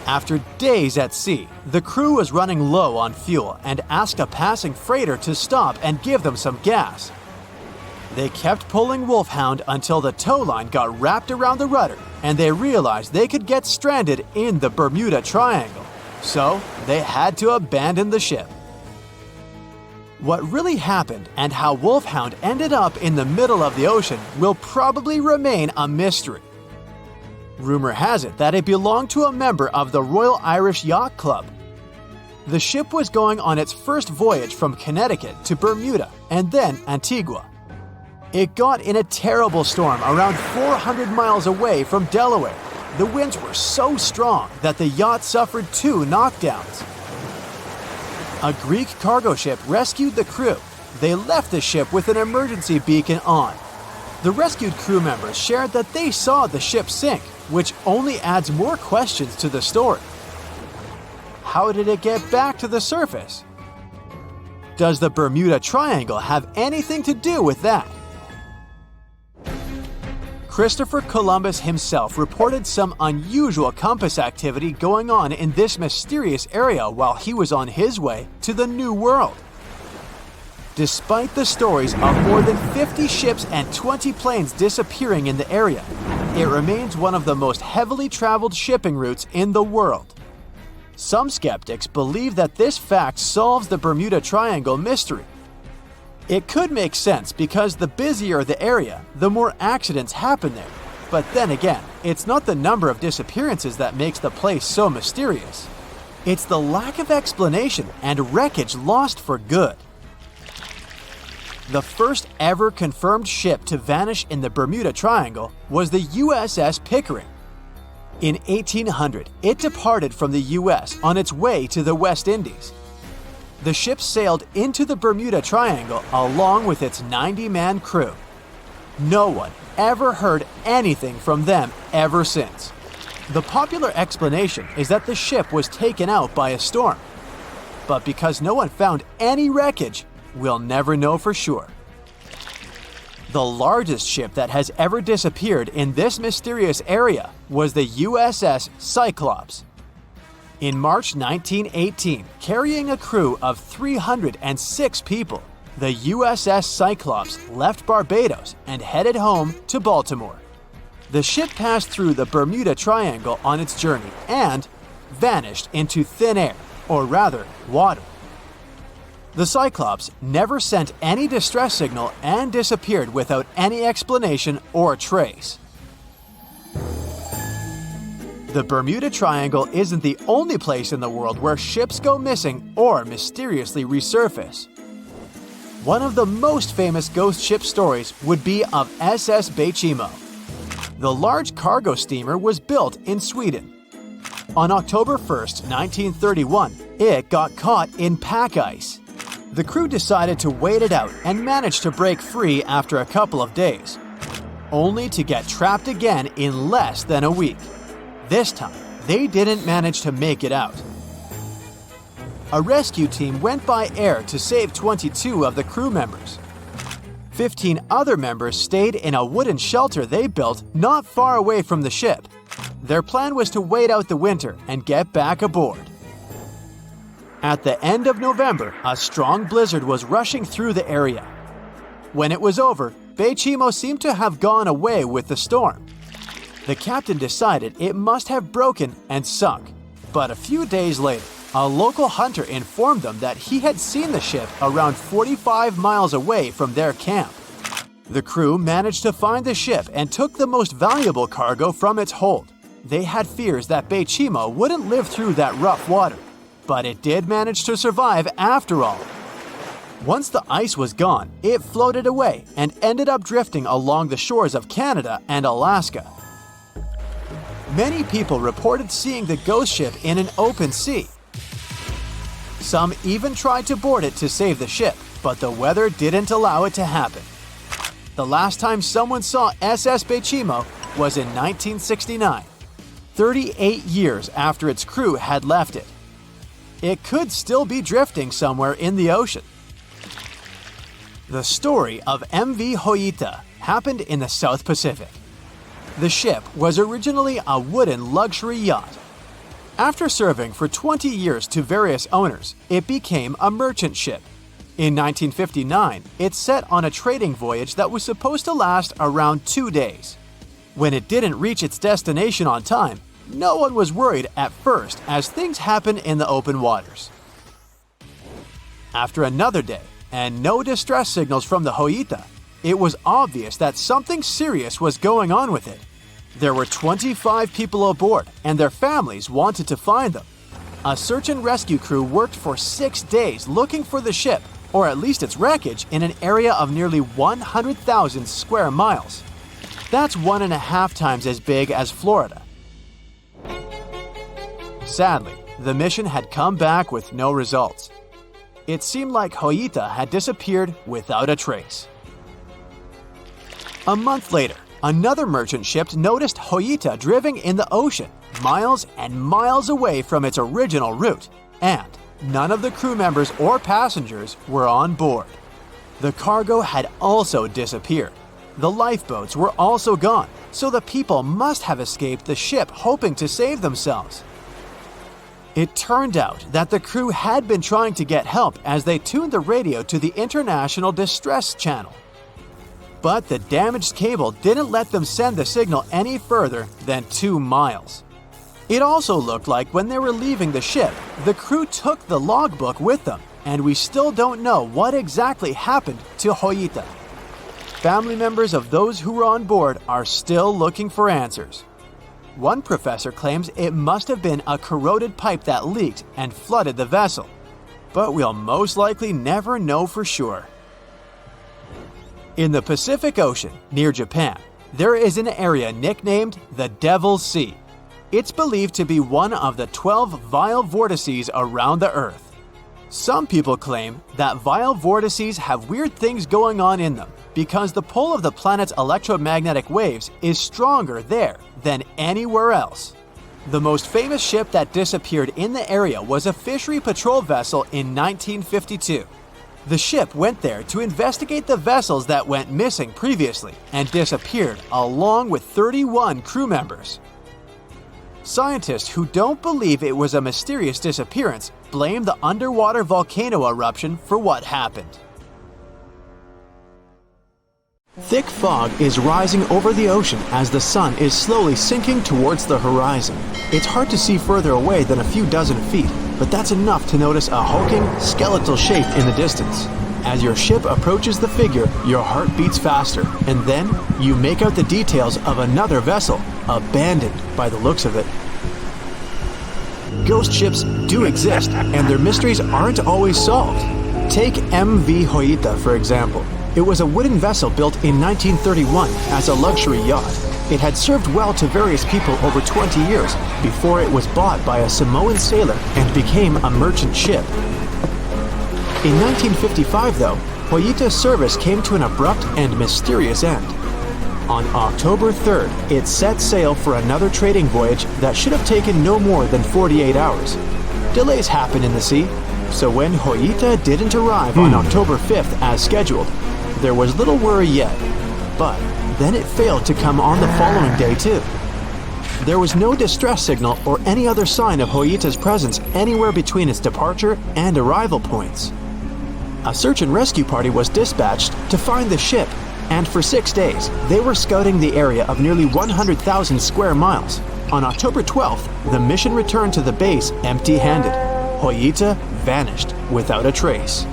After days at sea, the crew was running low on fuel and asked a passing freighter to stop and give them some gas. They kept pulling Wolfhound until the tow line got wrapped around the rudder and they realized they could get stranded in the Bermuda Triangle. So they had to abandon the ship. What really happened and how Wolfhound ended up in the middle of the ocean will probably remain a mystery. Rumor has it that it belonged to a member of the Royal Irish Yacht Club. The ship was going on its first voyage from Connecticut to Bermuda and then Antigua. It got in a terrible storm around 400 miles away from Delaware. The winds were so strong that the yacht suffered 2 knockdowns. A Greek cargo ship rescued the crew. They left the ship with an emergency beacon on. The rescued crew members shared that they saw the ship sink, which only adds more questions to the story. How did it get back to the surface? Does the Bermuda Triangle have anything to do with that? Christopher Columbus himself reported some unusual compass activity going on in this mysterious area while he was on his way to the New World. Despite the stories of more than 50 ships and 20 planes disappearing in the area, it remains one of the most heavily traveled shipping routes in the world. Some skeptics believe that this fact solves the Bermuda Triangle mystery. It could make sense because the busier the area, the more accidents happen there. But then again, it's not the number of disappearances that makes the place so mysterious. It's the lack of explanation and wreckage lost for good. The first ever confirmed ship to vanish in the Bermuda Triangle was the USS Pickering. In 1800, it departed from the US on its way to the West Indies. The ship sailed into the Bermuda Triangle along with its 90-man crew. No one ever heard anything from them ever since. The popular explanation is that the ship was taken out by a storm. But because no one found any wreckage, we'll never know for sure. The largest ship that has ever disappeared in this mysterious area was the USS Cyclops. In March 1918, carrying a crew of 306 people, the USS Cyclops left Barbados and headed home to Baltimore. The ship passed through the Bermuda Triangle on its journey and vanished into thin air, or rather, water. The Cyclops never sent any distress signal and disappeared without any explanation or trace. The Bermuda Triangle isn't the only place in the world where ships go missing or mysteriously resurface. One of the most famous ghost ship stories would be of SS Baychimo. The large cargo steamer was built in Sweden. On October 1st, 1931, it got caught in pack ice. The crew decided to wait it out and managed to break free after a couple of days, only to get trapped again in less than a week. This time, they didn't manage to make it out. A rescue team went by air to save 22 of the crew members. 15 other members stayed in a wooden shelter they built not far away from the ship. Their plan was to wait out the winter and get back aboard. At the end of November, a strong blizzard was rushing through the area. When it was over, Baychimo seemed to have gone away with the storm. The captain decided it must have broken and sunk, but a few days later, a local hunter informed them that he had seen the ship around 45 miles away from their camp. The crew managed to find the ship and took the most valuable cargo from its hold. They had fears that Baychimo wouldn't live through that rough water, but it did manage to survive after all. Once the ice was gone, it floated away and ended up drifting along the shores of Canada and Alaska. Many people reported seeing the ghost ship in an open sea. Some even tried to board it to save the ship, but the weather didn't allow it to happen. The last time someone saw SS Baychimo was in 1969, 38 years after its crew had left it. It could still be drifting somewhere in the ocean. The story of MV Joyita happened in the South Pacific. The ship was originally a wooden luxury yacht. After serving for 20 years to various owners, it became a merchant ship. In 1959, it set on a trading voyage that was supposed to last around 2 days. When it didn't reach its destination on time, no one was worried at first as things happen in the open waters. After another day, and no distress signals from the Joyita, it was obvious that something serious was going on with it. There were 25 people aboard, and their families wanted to find them. A search and rescue crew worked for 6 days looking for the ship, or at least its wreckage, in an area of nearly 100,000 square miles. That's 1.5 times as big as Florida. Sadly, the mission had come back with no results. It seemed like Joyita had disappeared without a trace. A month later, another merchant ship noticed Joyita drifting in the ocean, miles and miles away from its original route, and none of the crew members or passengers were on board. The cargo had also disappeared. The lifeboats were also gone, so the people must have escaped the ship hoping to save themselves. It turned out that the crew had been trying to get help as they tuned the radio to the International Distress Channel. But the damaged cable didn't let them send the signal any further than 2 miles. It also looked like when they were leaving the ship, the crew took the logbook with them, and we still don't know what exactly happened to Joyita. Family members of those who were on board are still looking for answers. One professor claims it must have been a corroded pipe that leaked and flooded the vessel, but we'll most likely never know for sure. In the Pacific Ocean, near Japan, there is an area nicknamed the Devil's Sea. It's believed to be one of the 12 vile vortices around the Earth. Some people claim that vile vortices have weird things going on in them because the pull of the planet's electromagnetic waves is stronger there than anywhere else. The most famous ship that disappeared in the area was a fishery patrol vessel in 1952. The ship went there to investigate the vessels that went missing previously and disappeared along with 31 crew members. Scientists who don't believe it was a mysterious disappearance blame the underwater volcano eruption for what happened. Thick fog is rising over the ocean as the sun is slowly sinking towards the horizon. It's hard to see further away than a few dozen feet, but that's enough to notice a hulking, skeletal shape in the distance. As your ship approaches the figure, your heart beats faster, and then you make out the details of another vessel, abandoned by the looks of it. Ghost ships do exist, and their mysteries aren't always solved. Take MV Joyita, for example. It was a wooden vessel built in 1931 as a luxury yacht. It had served well to various people over 20 years before it was bought by a Samoan sailor and became a merchant ship. In 1955, though, Joyita's service came to an abrupt and mysterious end. On October 3rd, it set sail for another trading voyage that should have taken no more than 48 hours. Delays happen in the sea, so when Joyita didn't arrive on October 5th as scheduled, there was little worry yet. But then it failed to come on the following day too. There was no distress signal or any other sign of Joyita's presence anywhere between its departure and arrival points. A search and rescue party was dispatched to find the ship, and for 6 days, they were scouting the area of nearly 100,000 square miles. On October 12th, the mission returned to the base empty-handed. Joyita vanished without a trace.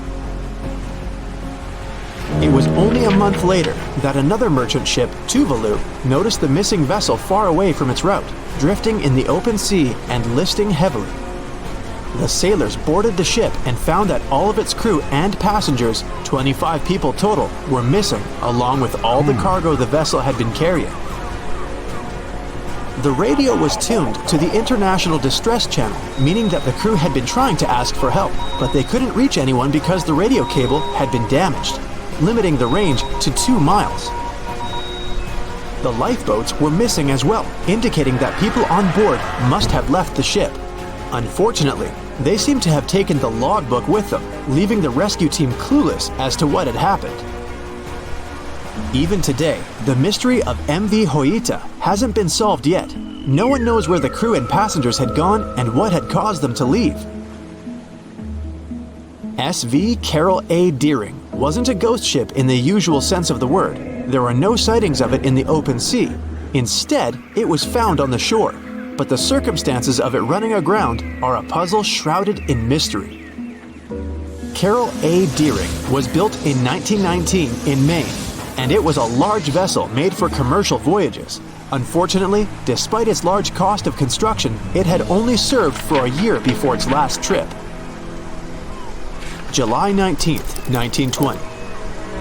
It was only a month later that another merchant ship, Tuvalu, noticed the missing vessel far away from its route, drifting in the open sea and listing heavily. The sailors boarded the ship and found that all of its crew and passengers, 25 people total, were missing, along with all the cargo the vessel had been carrying. The radio was tuned to the International Distress Channel, meaning that the crew had been trying to ask for help, but they couldn't reach anyone because the radio cable had been damaged, limiting the range to 2 miles. The lifeboats were missing as well, indicating that people on board must have left the ship. Unfortunately, they seem to have taken the logbook with them, leaving the rescue team clueless as to what had happened. Even today, the mystery of MV Joyita hasn't been solved yet. No one knows where the crew and passengers had gone and what had caused them to leave. SV Carroll A. Deering wasn't a ghost ship in the usual sense of the word. There were no sightings of it in the open sea. Instead, it was found on the shore, but the circumstances of it running aground are a puzzle shrouded in mystery. Carroll A. Deering was built in 1919 in Maine, and it was a large vessel made for commercial voyages. Unfortunately, despite its large cost of construction, it had only served for a year before its last trip. July 19th, 1920.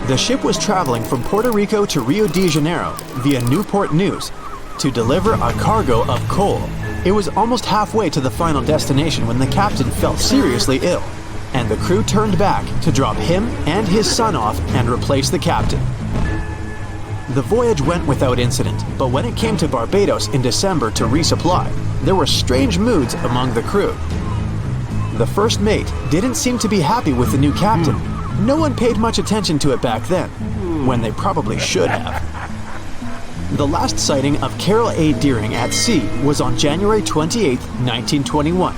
The ship was traveling from Puerto Rico to Rio de Janeiro via Newport News to deliver a cargo of coal. It was almost halfway to the final destination when the captain fell seriously ill, and the crew turned back to drop him and his son off and replace the captain. The voyage went without incident, but when it came to Barbados in December to resupply, there were strange moods among the crew. The first mate didn't seem to be happy with the new captain. No one paid much attention to it back then, when they probably should have. The last sighting of Carroll A. Deering at sea was on January 28, 1921,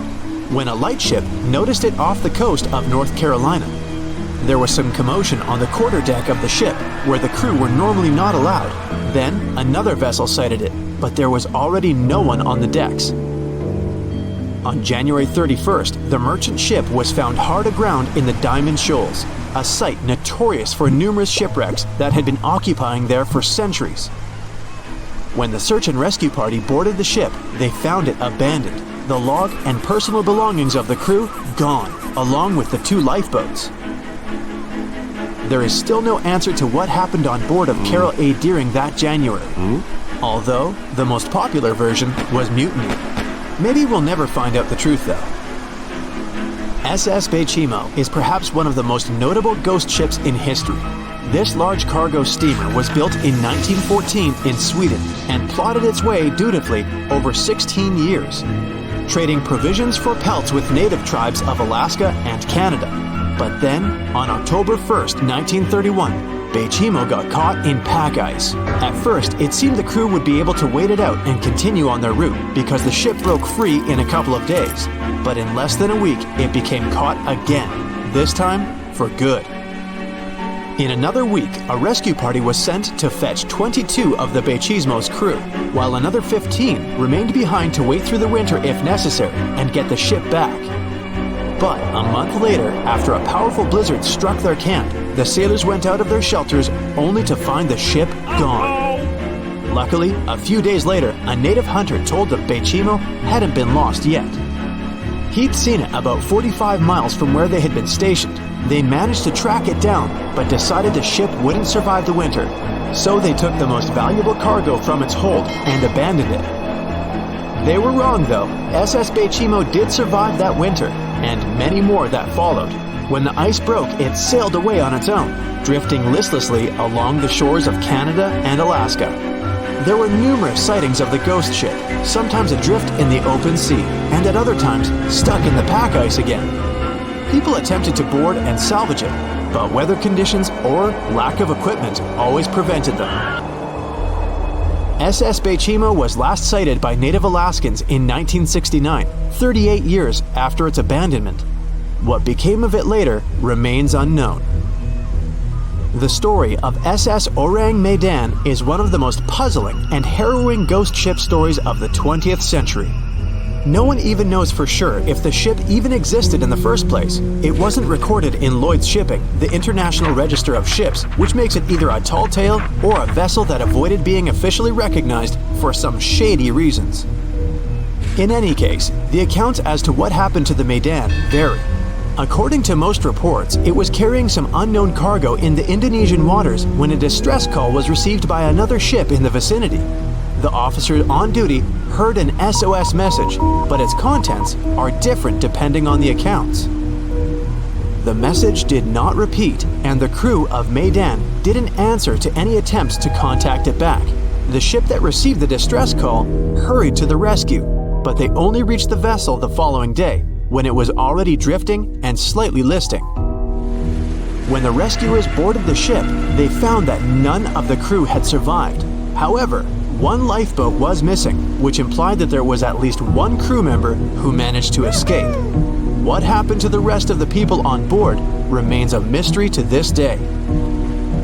when a lightship noticed it off the coast of North Carolina. There was some commotion on the quarterdeck of the ship, where the crew were normally not allowed. Then, another vessel sighted it, but there was already no one on the decks. On January 31st, the merchant ship was found hard aground in the Diamond Shoals, a site notorious for numerous shipwrecks that had been occupying there for centuries. When the search and rescue party boarded the ship, they found it abandoned, the log and personal belongings of the crew gone, along with the 2 lifeboats. There is still no answer to what happened on board of Carroll A. Deering that January, although the most popular version was mutiny. Maybe we'll never find out the truth though. SS Baychimo is perhaps one of the most notable ghost ships in history. This large cargo steamer was built in 1914 in Sweden and plodded its way dutifully over 16 years, trading provisions for pelts with native tribes of Alaska and Canada. But then, on October 1st, 1931, Baychimo got caught in pack ice. At first, it seemed the crew would be able to wait it out and continue on their route because the ship broke free in a couple of days. But in less than a week, it became caught again, this time for good. In another week, a rescue party was sent to fetch 22 of the Baychimo's crew, while another 15 remained behind to wait through the winter if necessary and get the ship back. But a month later, after a powerful blizzard struck their camp, the sailors went out of their shelters only to find the ship gone. Luckily, a few days later, a native hunter told that Baychimo hadn't been lost yet. He'd seen it about 45 miles from where they had been stationed. They managed to track it down, but decided the ship wouldn't survive the winter. So they took the most valuable cargo from its hold and abandoned it. They were wrong though. SS Baychimo did survive that winter, and many more that followed. When the ice broke, it sailed away on its own, drifting listlessly along the shores of Canada and Alaska. There were numerous sightings of the ghost ship, sometimes adrift in the open sea, and at other times stuck in the pack ice again. People attempted to board and salvage it, but weather conditions or lack of equipment always prevented them. SS Baychimo was last sighted by native Alaskans in 1969, 38 years after its abandonment. What became of it later remains unknown. The story of SS Orang Medan is one of the most puzzling and harrowing ghost ship stories of the 20th century. No one even knows for sure if the ship even existed in the first place. It wasn't recorded in Lloyd's Shipping, the International Register of Ships, which makes it either a tall tale or a vessel that avoided being officially recognized for some shady reasons. In any case, the accounts as to what happened to the Medan vary. According to most reports, it was carrying some unknown cargo in the Indonesian waters when a distress call was received by another ship in the vicinity. The officer on duty heard an SOS message, but its contents are different depending on the accounts. The message did not repeat, and the crew of Medan didn't answer to any attempts to contact it back. The ship that received the distress call hurried to the rescue, but they only reached the vessel the following day, when it was already drifting and slightly listing. When the rescuers boarded the ship, they found that none of the crew had survived. However, one lifeboat was missing, which implied that there was at least one crew member who managed to escape. What happened to the rest of the people on board remains a mystery to this day.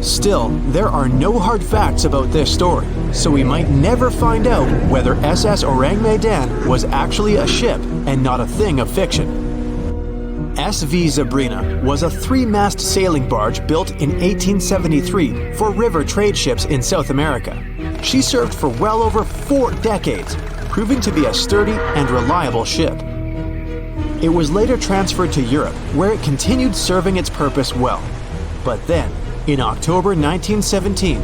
Still, there are no hard facts about this story, so we might never find out whether SS Orang Medan was actually a ship and not a thing of fiction. SV Zabrina was a 3-mast sailing barge built in 1873 for river trade ships in South America. She served for well over 4 decades, proving to be a sturdy and reliable ship. It was later transferred to Europe, where it continued serving its purpose well. But then, in October 1917,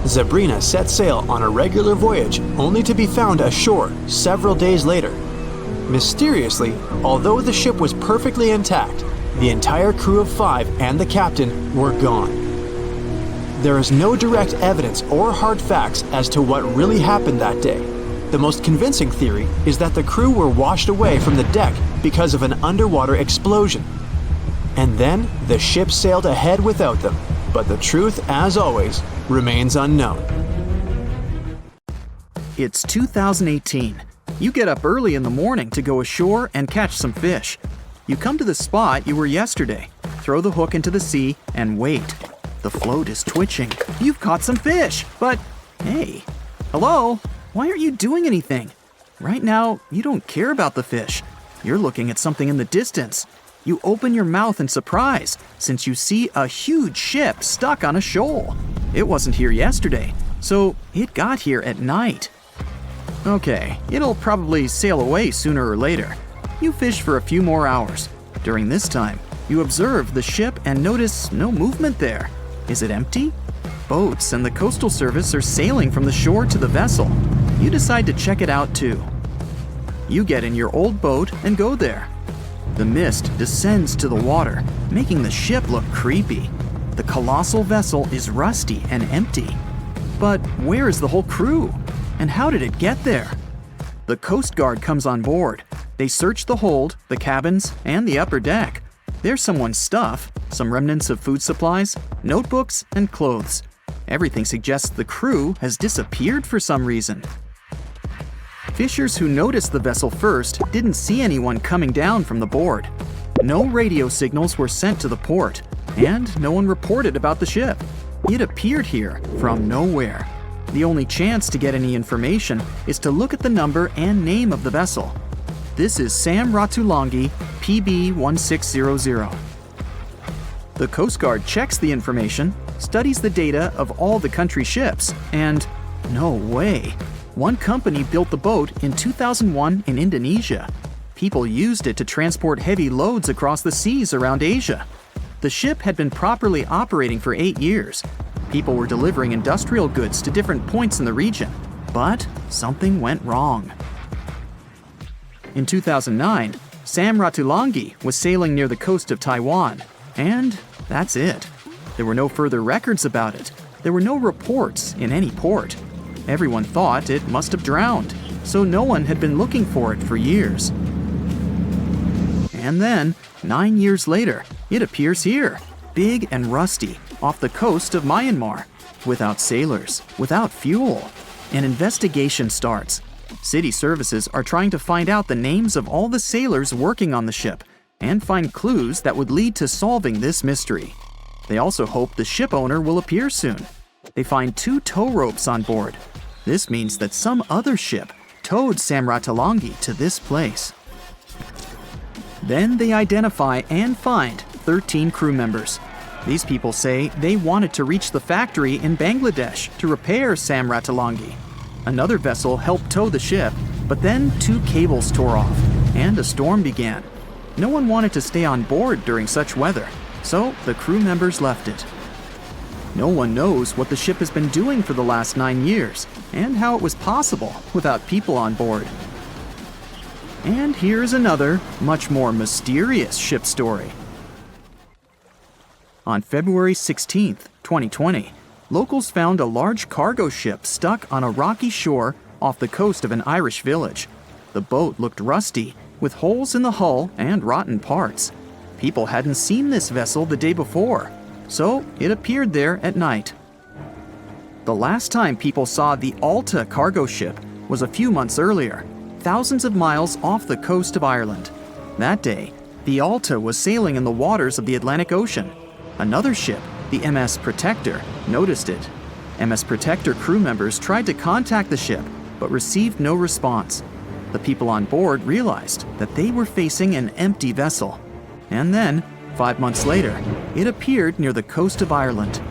Zabrina set sail on a regular voyage only to be found ashore several days later. Mysteriously, although the ship was perfectly intact, the entire crew of 5 and the captain were gone. There is no direct evidence or hard facts as to what really happened that day. The most convincing theory is that the crew were washed away from the deck because of an underwater explosion. And then the ship sailed ahead without them, but the truth, as always, remains unknown. It's 2018. You get up early in the morning to go ashore and catch some fish. You come to the spot you were yesterday, throw the hook into the sea, and wait. The float is twitching. You've caught some fish, but hey, hello? Why aren't you doing anything? Right now, you don't care about the fish. You're looking at something in the distance. You open your mouth in surprise, since you see a huge ship stuck on a shoal. It wasn't here yesterday, so it got here at night. Okay, it'll probably sail away sooner or later. You fish for a few more hours. During this time, you observe the ship and notice no movement there. Is it empty? Boats and the Coastal Service are sailing from the shore to the vessel. You decide to check it out too. You get in your old boat and go there. The mist descends to the water, making the ship look creepy. The colossal vessel is rusty and empty. But where is the whole crew? And how did it get there? The Coast Guard comes on board. They search the hold, the cabins, and the upper deck. There's someone's stuff, some remnants of food supplies, notebooks, and clothes. Everything suggests the crew has disappeared for some reason. Fishers who noticed the vessel first didn't see anyone coming down from the board. No radio signals were sent to the port, and no one reported about the ship. It appeared here from nowhere. The only chance to get any information is to look at the number and name of the vessel. This is Sam Ratulangi PB 1600. The Coast Guard checks the information, studies the data of all the country's ships, and no way. One company built the boat in 2001 in Indonesia. People used it to transport heavy loads across the seas around Asia. The ship had been properly operating for 8 years. People were delivering industrial goods to different points in the region, but something went wrong. In 2009, Sam Ratulangi was sailing near the coast of Taiwan, and that's it. There were no further records about it. There were no reports in any port. Everyone thought it must have drowned, so no one had been looking for it for years. And then, 9 years later, it appears here, big and rusty, off the coast of Myanmar, without sailors, without fuel. An investigation starts. City services are trying to find out the names of all the sailors working on the ship and find clues that would lead to solving this mystery. They also hope the ship owner will appear soon. They find 2 tow ropes on board. This means that some other ship towed Sam Ratulangi to this place. Then they identify and find 13 crew members. These people say they wanted to reach the factory in Bangladesh to repair Sam Ratulangi. Another vessel helped tow the ship, but then 2 cables tore off, and a storm began. No one wanted to stay on board during such weather, so the crew members left it. No one knows what the ship has been doing for the last 9 years, and how it was possible without people on board. And here's another, much more mysterious ship story. On February 16, 2020, locals found a large cargo ship stuck on a rocky shore off the coast of an Irish village. The boat looked rusty, with holes in the hull and rotten parts. People hadn't seen this vessel the day before, so it appeared there at night. The last time people saw the Alta cargo ship was a few months earlier, thousands of miles off the coast of Ireland. That day, the Alta was sailing in the waters of the Atlantic Ocean. Another ship, the MS Protector, noticed it. MS Protector crew members tried to contact the ship, but received no response. The people on board realized that they were facing an empty vessel. And then, 5 months later, it appeared near the coast of Ireland.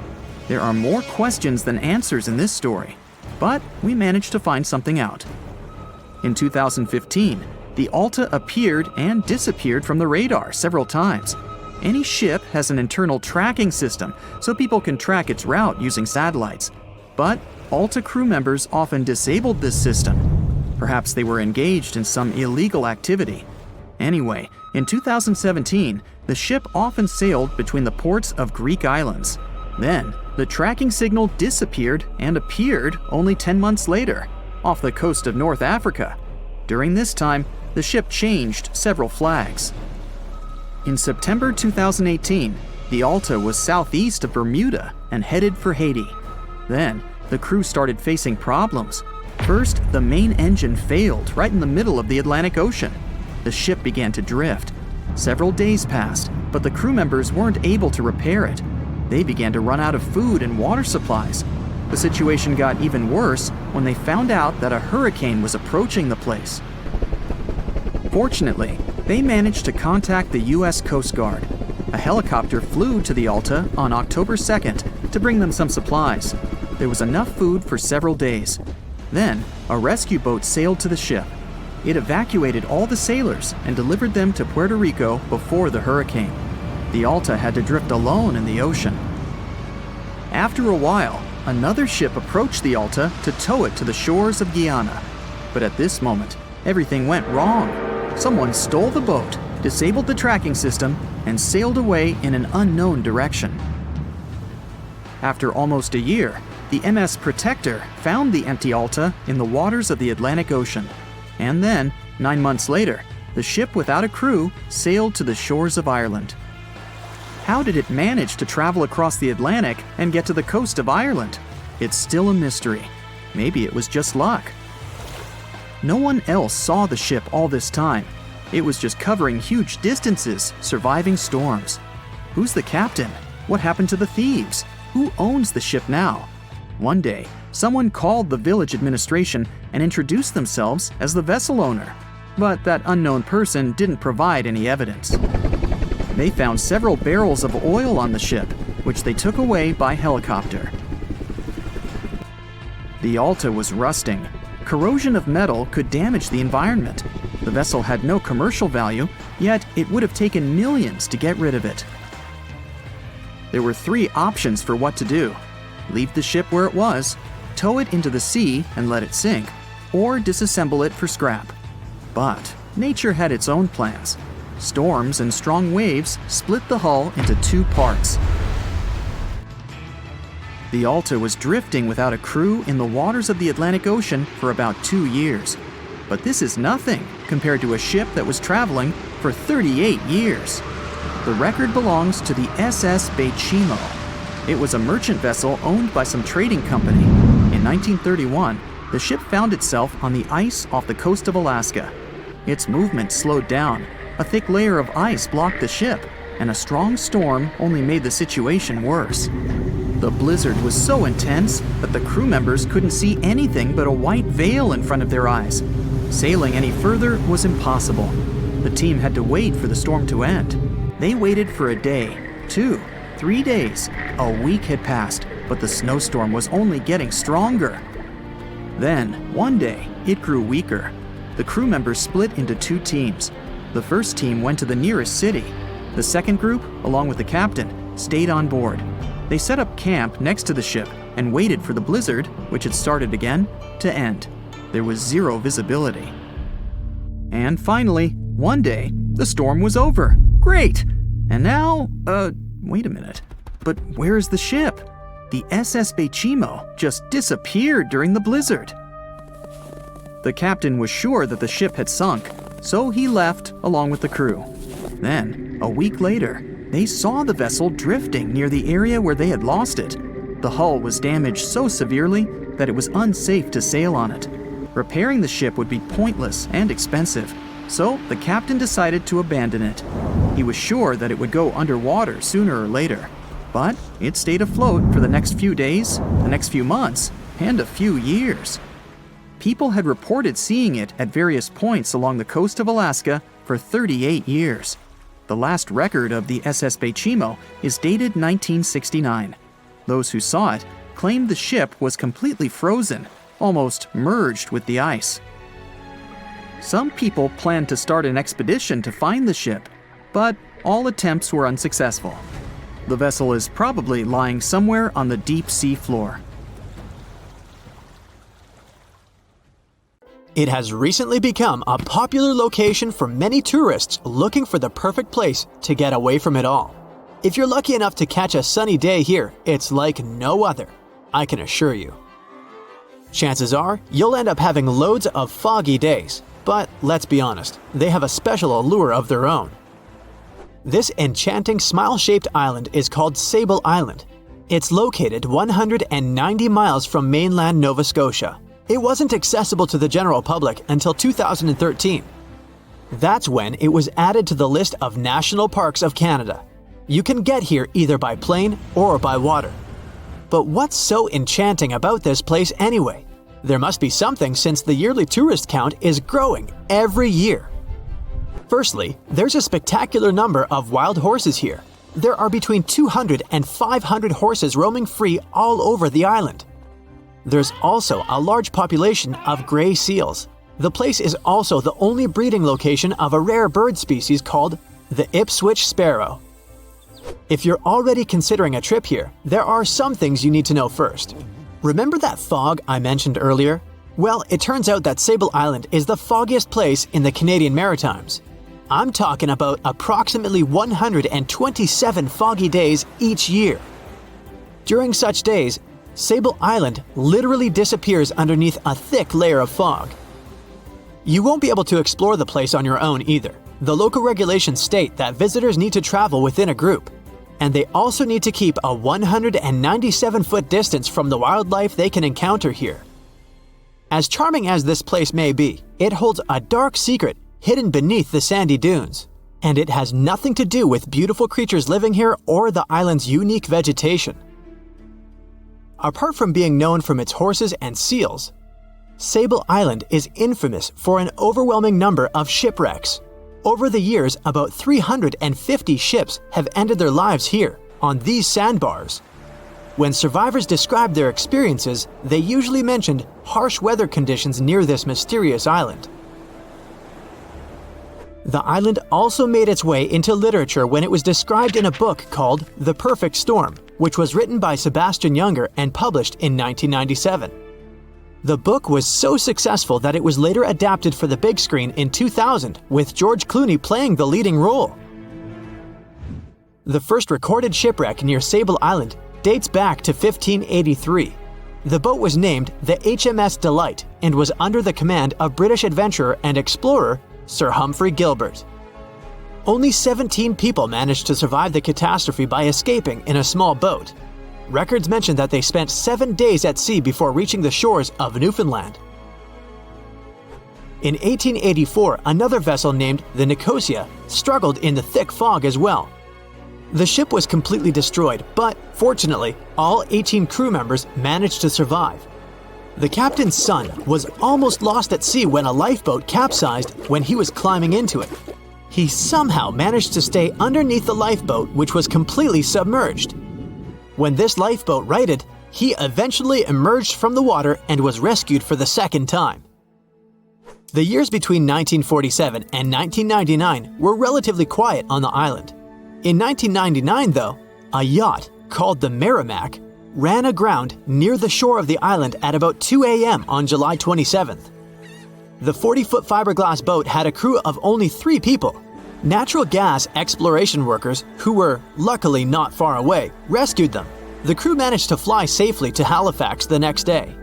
There are more questions than answers in this story, but we managed to find something out. In 2015, the Alta appeared and disappeared from the radar several times. Any ship has an internal tracking system, so people can track its route using satellites. But Alta crew members often disabled this system. Perhaps they were engaged in some illegal activity. Anyway, in 2017, the ship often sailed between the ports of Greek islands. Then, the tracking signal disappeared and appeared only 10 months later, off the coast of North Africa. During this time, the ship changed several flags. In September 2018, the Alta was southeast of Bermuda and headed for Haiti. Then, the crew started facing problems. First, the main engine failed right in the middle of the Atlantic Ocean. The ship began to drift. Several days passed, but the crew members weren't able to repair it. They began to run out of food and water supplies. The situation got even worse when they found out that a hurricane was approaching the place. Fortunately, they managed to contact the U.S. Coast Guard. A helicopter flew to the Alta on October 2nd to bring them some supplies. There was enough food for several days. Then, a rescue boat sailed to the ship. It evacuated all the sailors and delivered them to Puerto Rico before the hurricane. The Alta had to drift alone in the ocean. After a while, another ship approached the Alta to tow it to the shores of Guyana. But at this moment, everything went wrong. Someone stole the boat, disabled the tracking system, and sailed away in an unknown direction. After almost a year, the MS Protector found the empty Alta in the waters of the Atlantic Ocean. And then, 9 months later, the ship without a crew sailed to the shores of Ireland. how did it manage to travel across the Atlantic and get to the coast of Ireland? It's still a mystery. Maybe it was just luck. No one else saw the ship all this time. It was just covering huge distances, surviving storms. Who's the captain? What happened to the thieves? Who owns the ship now? One day, someone called the village administration and introduced themselves as the vessel owner. But that unknown person didn't provide any evidence. They found several barrels of oil on the ship, which they took away by helicopter. The Alta was rusting. Corrosion of metal could damage the environment. The vessel had no commercial value, yet it would have taken millions to get rid of it. There were 3 options for what to do: leave the ship where it was, tow it into the sea and let it sink, or disassemble it for scrap. But nature had its own plans. Storms and strong waves split the hull into 2 parts. The Alta was drifting without a crew in the waters of the Atlantic Ocean for about 2 years. But this is nothing compared to a ship that was traveling for 38 years. The record belongs to the SS Baychimo. It was a merchant vessel owned by some trading company. In 1931, the ship found itself on the ice off the coast of Alaska. Its movement slowed down. A thick layer of ice blocked the ship, and a strong storm only made the situation worse. The blizzard was so intense that the crew members couldn't see anything but a white veil in front of their eyes. Sailing any further was impossible. The team had to wait for the storm to end. They waited for a day, 2, 3 days. A week had passed, but the snowstorm was only getting stronger. Then, one day, it grew weaker. The crew members split into 2 teams. The first team went to the nearest city. The second group, along with the captain, stayed on board. They set up camp next to the ship and waited for the blizzard, which had started again, to end. There was 0 visibility. And finally, one day, the storm was over. Great! And now, wait a minute. But where is the ship? The SS Baychimo just disappeared during the blizzard. The captain was sure that the ship had sunk, so he left along with the crew. Then, a week later, they saw the vessel drifting near the area where they had lost it. The hull was damaged so severely that it was unsafe to sail on it. Repairing the ship would be pointless and expensive, so the captain decided to abandon it. He was sure that it would go underwater sooner or later, but it stayed afloat for the next few days, the next few months, and a few years. People had reported seeing it at various points along the coast of Alaska for 38 years. The last record of the SS Baychimo is dated 1969. Those who saw it claimed the ship was completely frozen, almost merged with the ice. Some people planned to start an expedition to find the ship, but all attempts were unsuccessful. The vessel is probably lying somewhere on the deep sea floor. It has recently become a popular location for many tourists looking for the perfect place to get away from it all. If you're lucky enough to catch a sunny day here, it's like no other, I can assure you. Chances are, you'll end up having loads of foggy days, but let's be honest, they have a special allure of their own. This enchanting smile-shaped island is called Sable Island. It's located 190 miles from mainland Nova Scotia. It wasn't accessible to the general public until 2013. That's when it was added to the list of National Parks of Canada. You can get here either by plane or by water. But what's so enchanting about this place anyway? There must be something since the yearly tourist count is growing every year. Firstly, there's a spectacular number of wild horses here. There are between 200 and 500 horses roaming free all over the island. There's also a large population of gray seals. The place is also the only breeding location of a rare bird species called the Ipswich sparrow. If you're already considering a trip here, there are some things you need to know first. Remember that fog I mentioned earlier? Well, it turns out that Sable Island is the foggiest place in the Canadian Maritimes. I'm talking about approximately 127 foggy days each year. During such days, Sable Island literally disappears underneath a thick layer of fog. You won't be able to explore the place on your own either. The local regulations state that visitors need to travel within a group. and they also need to keep a 197-foot distance from the wildlife they can encounter here. As charming as this place may be, it holds a dark secret hidden beneath the sandy dunes, and it has nothing to do with beautiful creatures living here or the island's unique vegetation. Apart from being known from its horses and seals, Sable Island is infamous for an overwhelming number of shipwrecks. Over the years, about 350 ships have ended their lives here, on these sandbars. When survivors described their experiences, they usually mentioned harsh weather conditions near this mysterious island. The island also made its way into literature when it was described in a book called The Perfect Storm, which was written by Sebastian Junger and published in 1997. The book was so successful that it was later adapted for the big screen in 2000, with George Clooney playing the leading role. The first recorded shipwreck near Sable Island dates back to 1583. The boat was named the HMS Delight and was under the command of British adventurer and explorer Sir Humphrey Gilbert. Only 17 people managed to survive the catastrophe by escaping in a small boat. Records mention that they spent 7 days at sea before reaching the shores of Newfoundland. In 1884, another vessel named the Nicosia struggled in the thick fog as well. The ship was completely destroyed, but fortunately, all 18 crew members managed to survive. The captain's son was almost lost at sea when a lifeboat capsized when he was climbing into it. He somehow managed to stay underneath the lifeboat, which was completely submerged. When this lifeboat righted, he eventually emerged from the water and was rescued for the second time. The years between 1947 and 1999 were relatively quiet on the island. In 1999, though, a yacht called the Merrimack ran aground near the shore of the island at about 2 a.m. on July 27th. The 40-foot fiberglass boat had a crew of only 3 people. Natural gas exploration workers, who were luckily not far away, rescued them. The crew managed to fly safely to Halifax the next day.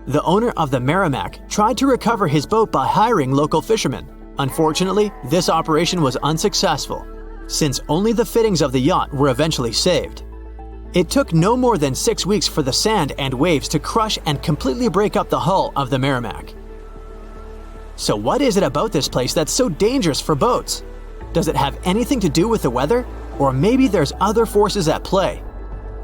The owner of the Merrimack tried to recover his boat by hiring local fishermen. Unfortunately, this operation was unsuccessful, since only the fittings of the yacht were eventually saved. It took no more than 6 weeks for the sand and waves to crush and completely break up the hull of the Merrimack. So what is it about this place that's so dangerous for boats? Does it have anything to do with the weather? Or maybe there's other forces at play?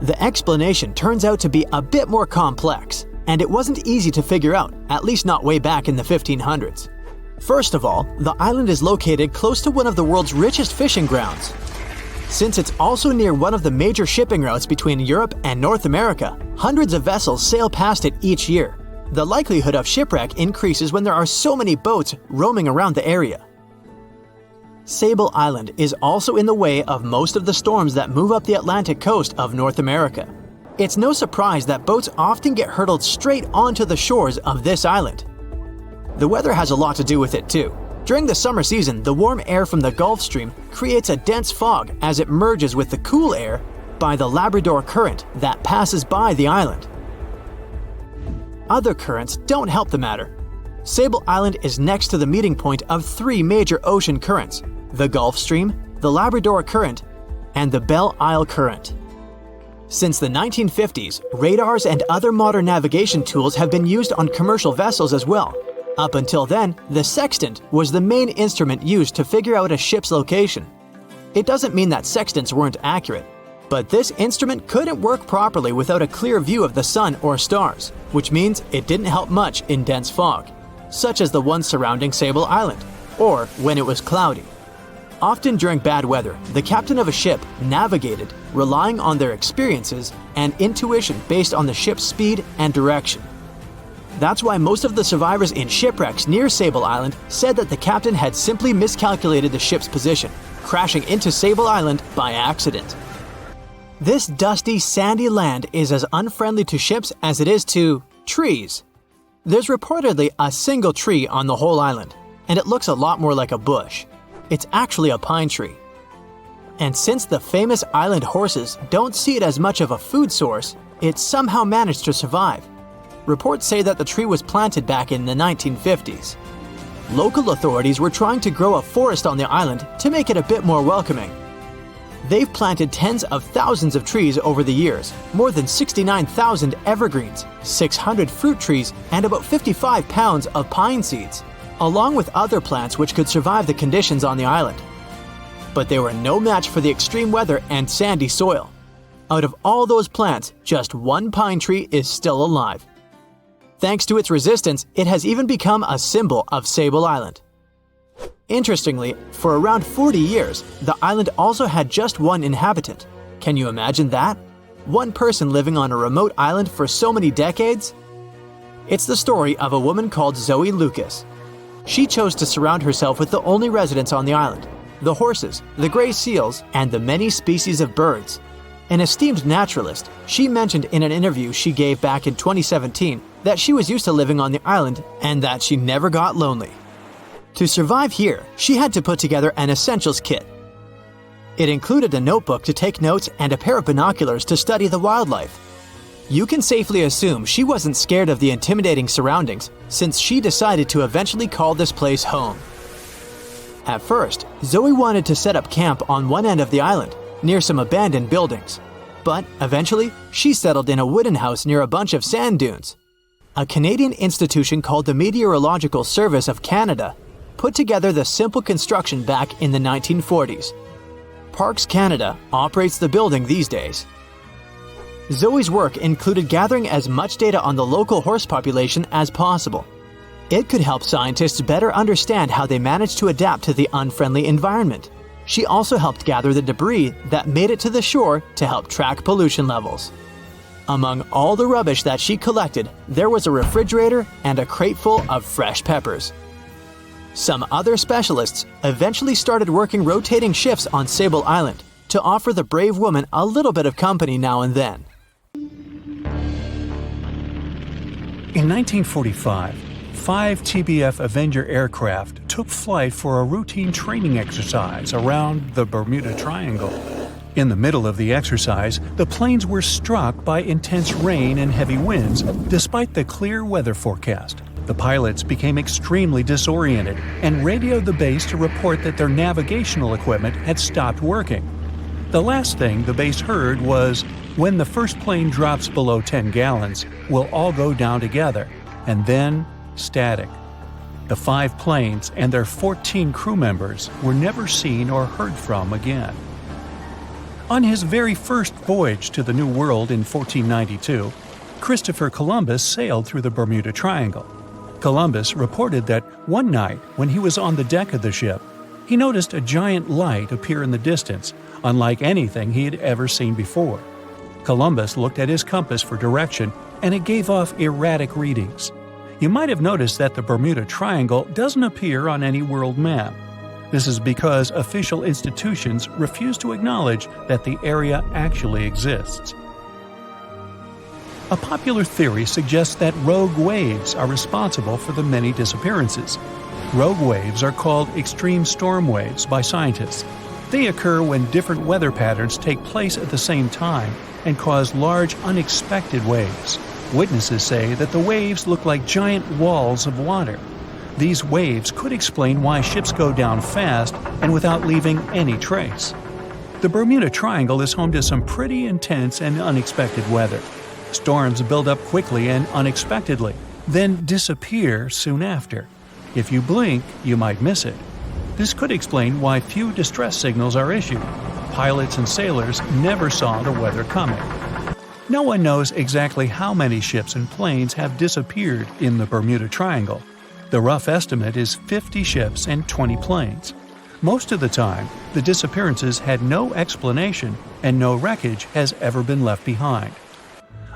The explanation turns out to be a bit more complex, and it wasn't easy to figure out, at least not way back in the 1500s. First of all, the island is located close to one of the world's richest fishing grounds. Since it's also near one of the major shipping routes between Europe and North America, hundreds of vessels sail past it each year. The likelihood of shipwreck increases when there are so many boats roaming around the area. Sable Island is also in the way of most of the storms that move up the Atlantic coast of North America. It's no surprise that boats often get hurtled straight onto the shores of this island. The weather has a lot to do with it too. During the summer season, the warm air from the Gulf Stream creates a dense fog as it merges with the cool air by the Labrador Current that passes by the island. Other currents don't help the matter. Sable Island is next to the meeting point of 3 major ocean currents: the Gulf Stream, the Labrador Current, and the Belle Isle Current. Since the 1950s, radars and other modern navigation tools have been used on commercial vessels as well. Up until then, the sextant was the main instrument used to figure out a ship's location. It doesn't mean that sextants weren't accurate, but this instrument couldn't work properly without a clear view of the sun or stars, which means it didn't help much in dense fog, such as the one surrounding Sable Island, or when it was cloudy. Often during bad weather, the captain of a ship navigated, relying on their experiences and intuition based on the ship's speed and direction. That's why most of the survivors in shipwrecks near Sable Island said that the captain had simply miscalculated the ship's position, crashing into Sable Island by accident. This dusty, sandy land is as unfriendly to ships as it is to trees. There's reportedly a single tree on the whole island, and it looks a lot more like a bush. It's actually a pine tree. And since the famous island horses don't see it as much of a food source, it somehow managed to survive. Reports say that the tree was planted back in the 1950s. Local authorities were trying to grow a forest on the island to make it a bit more welcoming. They've planted tens of thousands of trees over the years, more than 69,000 evergreens, 600 fruit trees, and about 55 pounds of pine seeds, along with other plants which could survive the conditions on the island. But they were no match for the extreme weather and sandy soil. Out of all those plants, just one pine tree is still alive. Thanks to its resistance, it has even become a symbol of Sable Island. Interestingly, for around 40 years, the island also had just one inhabitant. Can you imagine that? One person living on a remote island for so many decades? It's the story of a woman called Zoe Lucas. She chose to surround herself with the only residents on the island: the horses, the gray seals, and the many species of birds. An esteemed naturalist, she mentioned in an interview she gave back in 2017 that she was used to living on the island and that she never got lonely. To survive here, she had to put together an essentials kit. It included a notebook to take notes and a pair of binoculars to study the wildlife. You can safely assume she wasn't scared of the intimidating surroundings, since she decided to eventually call this place home. At first, Zoe wanted to set up camp on one end of the island, near some abandoned buildings. But eventually, she settled in a wooden house near a bunch of sand dunes. A Canadian institution called the Meteorological Service of Canada put together the simple construction back in the 1940s. Parks Canada operates the building these days. Zoe's work included gathering as much data on the local horse population as possible. It could help scientists better understand how they managed to adapt to the unfriendly environment. She also helped gather the debris that made it to the shore to help track pollution levels. Among all the rubbish that she collected, there was a refrigerator and a crate full of fresh peppers. Some other specialists eventually started working rotating shifts on Sable Island to offer the brave woman a little bit of company now and then. In 1945, 5 TBF Avenger aircraft took flight for a routine training exercise around the Bermuda Triangle. In the middle of the exercise, the planes were struck by intense rain and heavy winds, despite the clear weather forecast. The pilots became extremely disoriented and radioed the base to report that their navigational equipment had stopped working. The last thing the base heard was, "When the first plane drops below 10 gallons, we'll all go down together," and then static. The 5 planes and their 14 crew members were never seen or heard from again. On his very first voyage to the New World in 1492, Christopher Columbus sailed through the Bermuda Triangle. Columbus reported that one night when he was on the deck of the ship, he noticed a giant light appear in the distance, unlike anything he had ever seen before. Columbus looked at his compass for direction, and it gave off erratic readings. You might have noticed that the Bermuda Triangle doesn't appear on any world map. This is because official institutions refuse to acknowledge that the area actually exists. A popular theory suggests that rogue waves are responsible for the many disappearances. Rogue waves are called extreme storm waves by scientists. They occur when different weather patterns take place at the same time and cause large unexpected waves. Witnesses say that the waves look like giant walls of water. These waves could explain why ships go down fast and without leaving any trace. The Bermuda Triangle is home to some pretty intense and unexpected weather. Storms build up quickly and unexpectedly, then disappear soon after. If you blink, you might miss it. This could explain why few distress signals are issued. Pilots and sailors never saw the weather coming. No one knows exactly how many ships and planes have disappeared in the Bermuda Triangle. The rough estimate is 50 ships and 20 planes. Most of the time, the disappearances had no explanation and no wreckage has ever been left behind.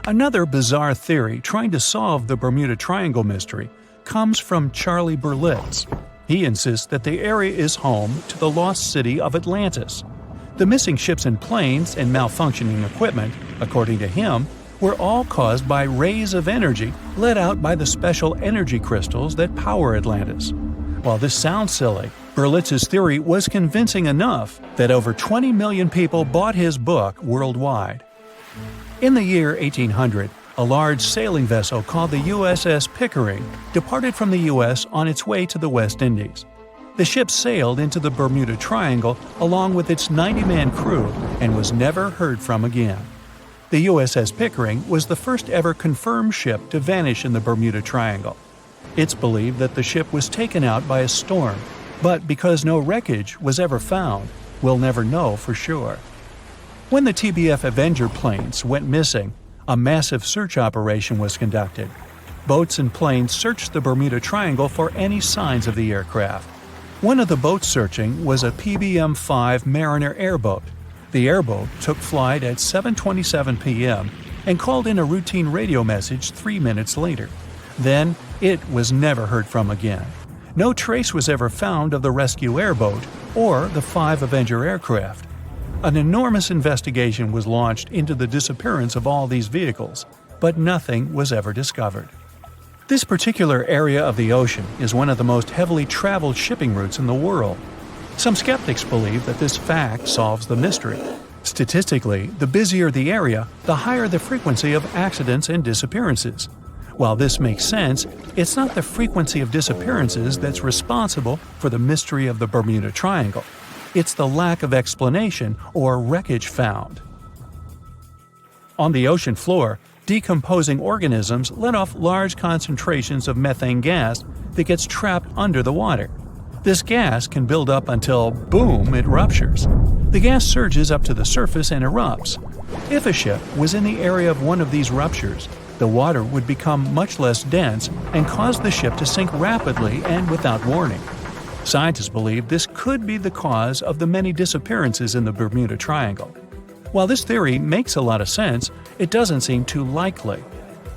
Another bizarre theory trying to solve the Bermuda Triangle mystery comes from Charlie Berlitz. He insists that the area is home to the lost city of Atlantis. The missing ships and planes and malfunctioning equipment, according to him, were all caused by rays of energy let out by the special energy crystals that power Atlantis. While this sounds silly, Berlitz's theory was convincing enough that over 20 million people bought his book worldwide. In the year 1800, a large sailing vessel called the USS Pickering departed from the U.S. on its way to the West Indies. The ship sailed into the Bermuda Triangle along with its 90-man crew and was never heard from again. The USS Pickering was the first ever confirmed ship to vanish in the Bermuda Triangle. It's believed that the ship was taken out by a storm, but because no wreckage was ever found, we'll never know for sure. When the TBF Avenger planes went missing, a massive search operation was conducted. Boats and planes searched the Bermuda Triangle for any signs of the aircraft. One of the boats searching was a PBM-5 Mariner airboat. The airboat took flight at 7:27 p.m. and called in a routine radio message 3 minutes later. Then, it was never heard from again. No trace was ever found of the rescue airboat or the 5 Avenger aircraft. An enormous investigation was launched into the disappearance of all these vehicles, but nothing was ever discovered. This particular area of the ocean is one of the most heavily traveled shipping routes in the world. Some skeptics believe that this fact solves the mystery. Statistically, the busier the area, the higher the frequency of accidents and disappearances. While this makes sense, it's not the frequency of disappearances that's responsible for the mystery of the Bermuda Triangle. It's the lack of explanation or wreckage found. On the ocean floor, decomposing organisms let off large concentrations of methane gas that gets trapped under the water. This gas can build up until, boom, it ruptures. The gas surges up to the surface and erupts. If a ship was in the area of one of these ruptures, the water would become much less dense and cause the ship to sink rapidly and without warning. Scientists believe this could be the cause of the many disappearances in the Bermuda Triangle. While this theory makes a lot of sense, it doesn't seem too likely.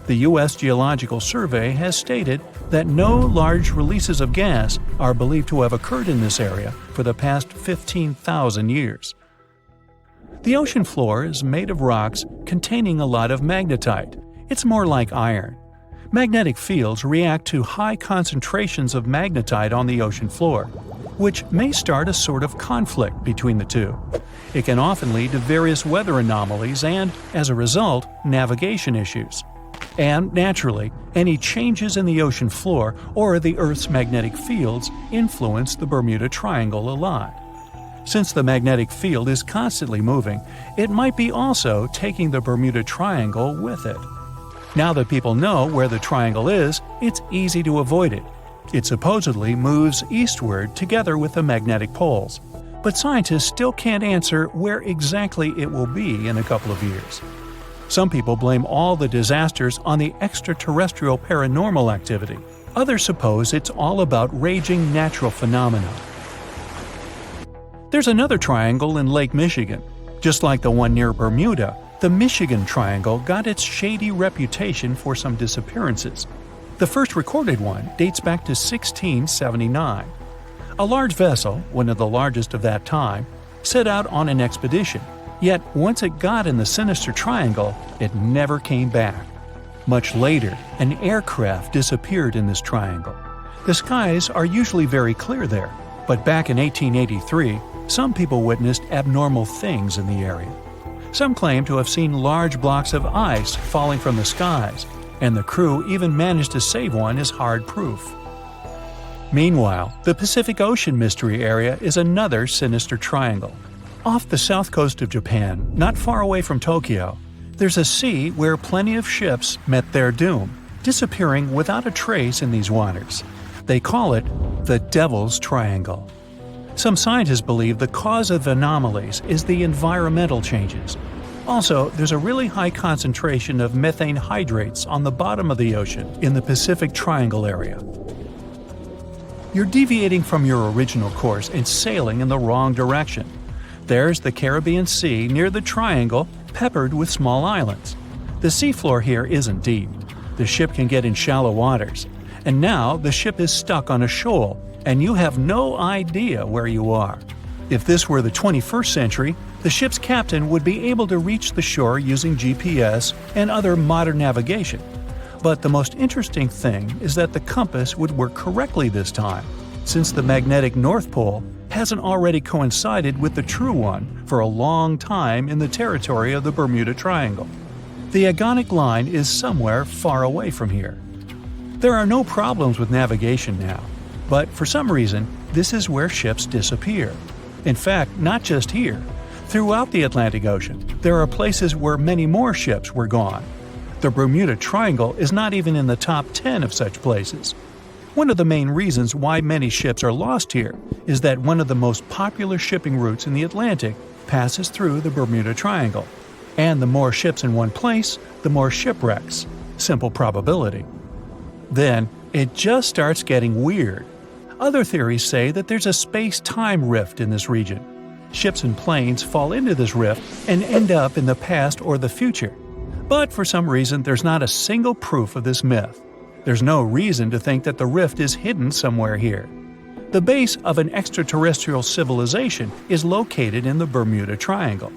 The U.S. Geological Survey has stated that no large releases of gas are believed to have occurred in this area for the past 15,000 years. The ocean floor is made of rocks containing a lot of magnetite. It's more like iron. Magnetic fields react to high concentrations of magnetite on the ocean floor, which may start a sort of conflict between the two. It can often lead to various weather anomalies and, as a result, navigation issues. And, naturally, any changes in the ocean floor or the Earth's magnetic fields influence the Bermuda Triangle a lot. Since the magnetic field is constantly moving, it might be also taking the Bermuda Triangle with it. Now that people know where the triangle is, it's easy to avoid it. It supposedly moves eastward together with the magnetic poles, but scientists still can't answer where exactly it will be in a couple of years. Some people blame all the disasters on the extraterrestrial paranormal activity. Others suppose it's all about raging natural phenomena. There's another triangle in Lake Michigan. Just like the one near Bermuda, the Michigan Triangle got its shady reputation for some disappearances. The first recorded one dates back to 1679. A large vessel, one of the largest of that time, set out on an expedition, yet once it got in the sinister triangle, it never came back. Much later, an aircraft disappeared in this triangle. The skies are usually very clear there, but back in 1883, some people witnessed abnormal things in the area. Some claim to have seen large blocks of ice falling from the skies, and the crew even managed to save one as hard proof. Meanwhile, the Pacific Ocean Mystery Area is another sinister triangle. Off the south coast of Japan, not far away from Tokyo, there's a sea where plenty of ships met their doom, disappearing without a trace in these waters. They call it the Devil's Triangle. Some scientists believe the cause of anomalies is the environmental changes. Also, there's a really high concentration of methane hydrates on the bottom of the ocean in the Pacific Triangle area. You're deviating from your original course and sailing in the wrong direction. There's the Caribbean Sea near the triangle, peppered with small islands. The seafloor here isn't deep. The ship can get in shallow waters. And now the ship is stuck on a shoal, and you have no idea where you are. If this were the 21st century, the ship's captain would be able to reach the shore using GPS and other modern navigation. But the most interesting thing is that the compass would work correctly this time, since the magnetic North Pole hasn't already coincided with the true one for a long time in the territory of the Bermuda Triangle. The agonic line is somewhere far away from here. There are no problems with navigation now, But for some reason, this is where ships disappear. In fact, not just here. Throughout the Atlantic Ocean, there are places where many more ships were gone. The Bermuda Triangle is not even in the top 10 of such places. One of the main reasons why many ships are lost here is that one of the most popular shipping routes in the Atlantic passes through the Bermuda Triangle. And the more ships in one place, the more shipwrecks. Simple probability. Then, it just starts getting weird. Other theories say that there's a space-time rift in this region. Ships and planes fall into this rift and end up in the past or the future. But for some reason, there's not a single proof of this myth. There's no reason to think that the rift is hidden somewhere here. The base of an extraterrestrial civilization is located in the Bermuda Triangle.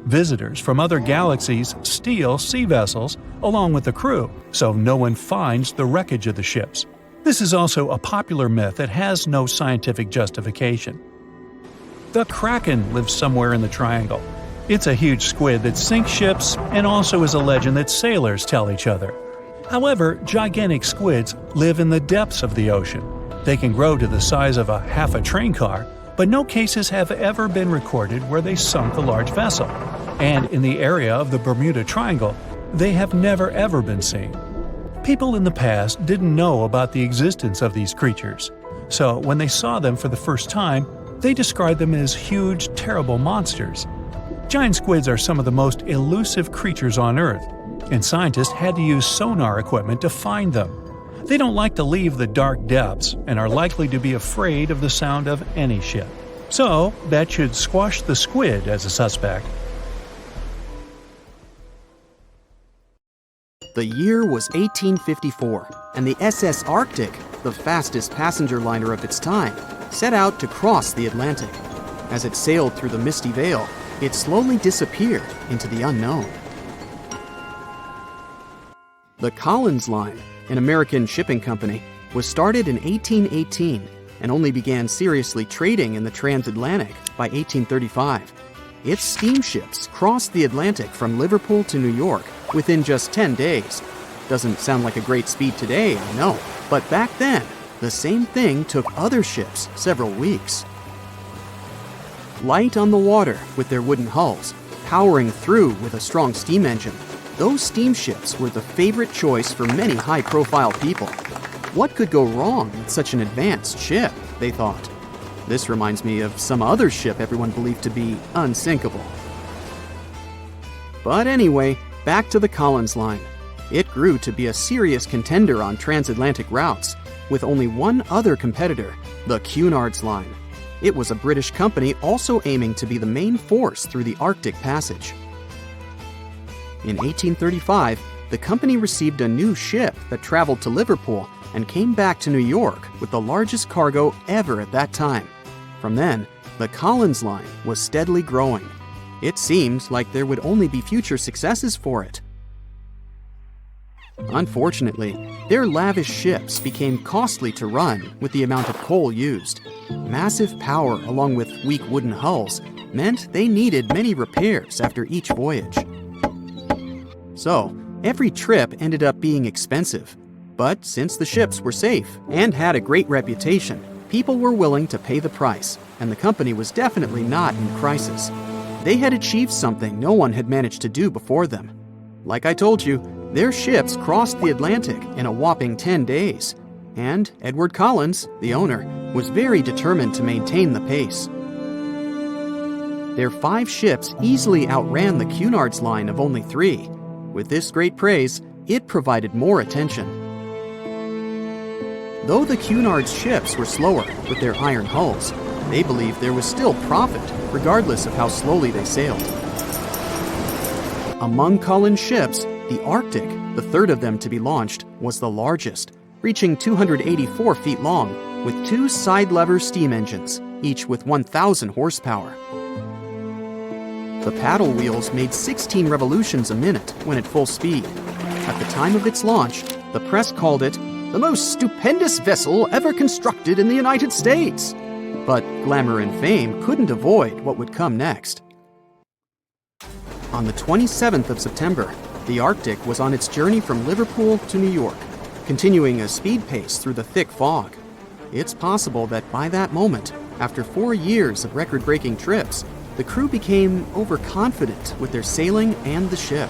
Visitors from other galaxies steal sea vessels along with the crew, so no one finds the wreckage of the ships. This is also a popular myth that has no scientific justification. The Kraken lives somewhere in the triangle. It's a huge squid that sinks ships and also is a legend that sailors tell each other. However, gigantic squids live in the depths of the ocean. They can grow to the size of half a train car, but no cases have ever been recorded where they sunk a large vessel. And in the area of the Bermuda Triangle, they have never ever been seen. People in the past didn't know about the existence of these creatures, so when they saw them for the first time, they described them as huge, terrible monsters. Giant squids are some of the most elusive creatures on Earth, and scientists had to use sonar equipment to find them. They don't like to leave the dark depths and are likely to be afraid of the sound of any ship. So, that should squash the squid as a suspect. The year was 1854, and the SS Arctic, the fastest passenger liner of its time, set out to cross the Atlantic. As it sailed through the misty veil, it slowly disappeared into the unknown. The Collins Line, an American shipping company, was started in 1818 and only began seriously trading in the transatlantic by 1835. Its steamships crossed the Atlantic from Liverpool to New York within just 10 days. Doesn't sound like a great speed today, I know, but back then, the same thing took other ships several weeks. Light on the water with their wooden hulls, powering through with a strong steam engine, those steamships were the favorite choice for many high-profile people. What could go wrong with such an advanced ship, they thought. This reminds me of some other ship everyone believed to be unsinkable. But anyway, back to the Collins Line. It grew to be a serious contender on transatlantic routes, with only one other competitor, the Cunard's Line. It was a British company also aiming to be the main force through the Arctic Passage. In 1835, the company received a new ship that traveled to Liverpool and came back to New York with the largest cargo ever at that time. From then, the Collins Line was steadily growing. It seems like there would only be future successes for it. Unfortunately, their lavish ships became costly to run with the amount of coal used. Massive power along with weak wooden hulls meant they needed many repairs after each voyage. So, every trip ended up being expensive. But since the ships were safe and had a great reputation, people were willing to pay the price, and the company was definitely not in crisis. They had achieved something no one had managed to do before them. Like I told you, their ships crossed the Atlantic in a whopping 10 days, and Edward Collins, the owner, was very determined to maintain the pace. Their 5 ships easily outran the Cunard's Line of only 3. With this great praise, it provided more attention. Though the Cunard's ships were slower with their iron hulls, they believed there was still profit, regardless of how slowly they sailed. Among Collins' ships, the Arctic, the third of them to be launched, was the largest, reaching 284 feet long, with 2 side-lever steam engines, each with 1,000 horsepower. The paddle wheels made 16 revolutions a minute when at full speed. At the time of its launch, the press called it the most stupendous vessel ever constructed in the United States. But glamour and fame couldn't avoid what would come next. On the 27th of September, the Arctic was on its journey from Liverpool to New York, continuing a speed pace through the thick fog. It's possible that by that moment, after 4 years of record-breaking trips, the crew became overconfident with their sailing and the ship.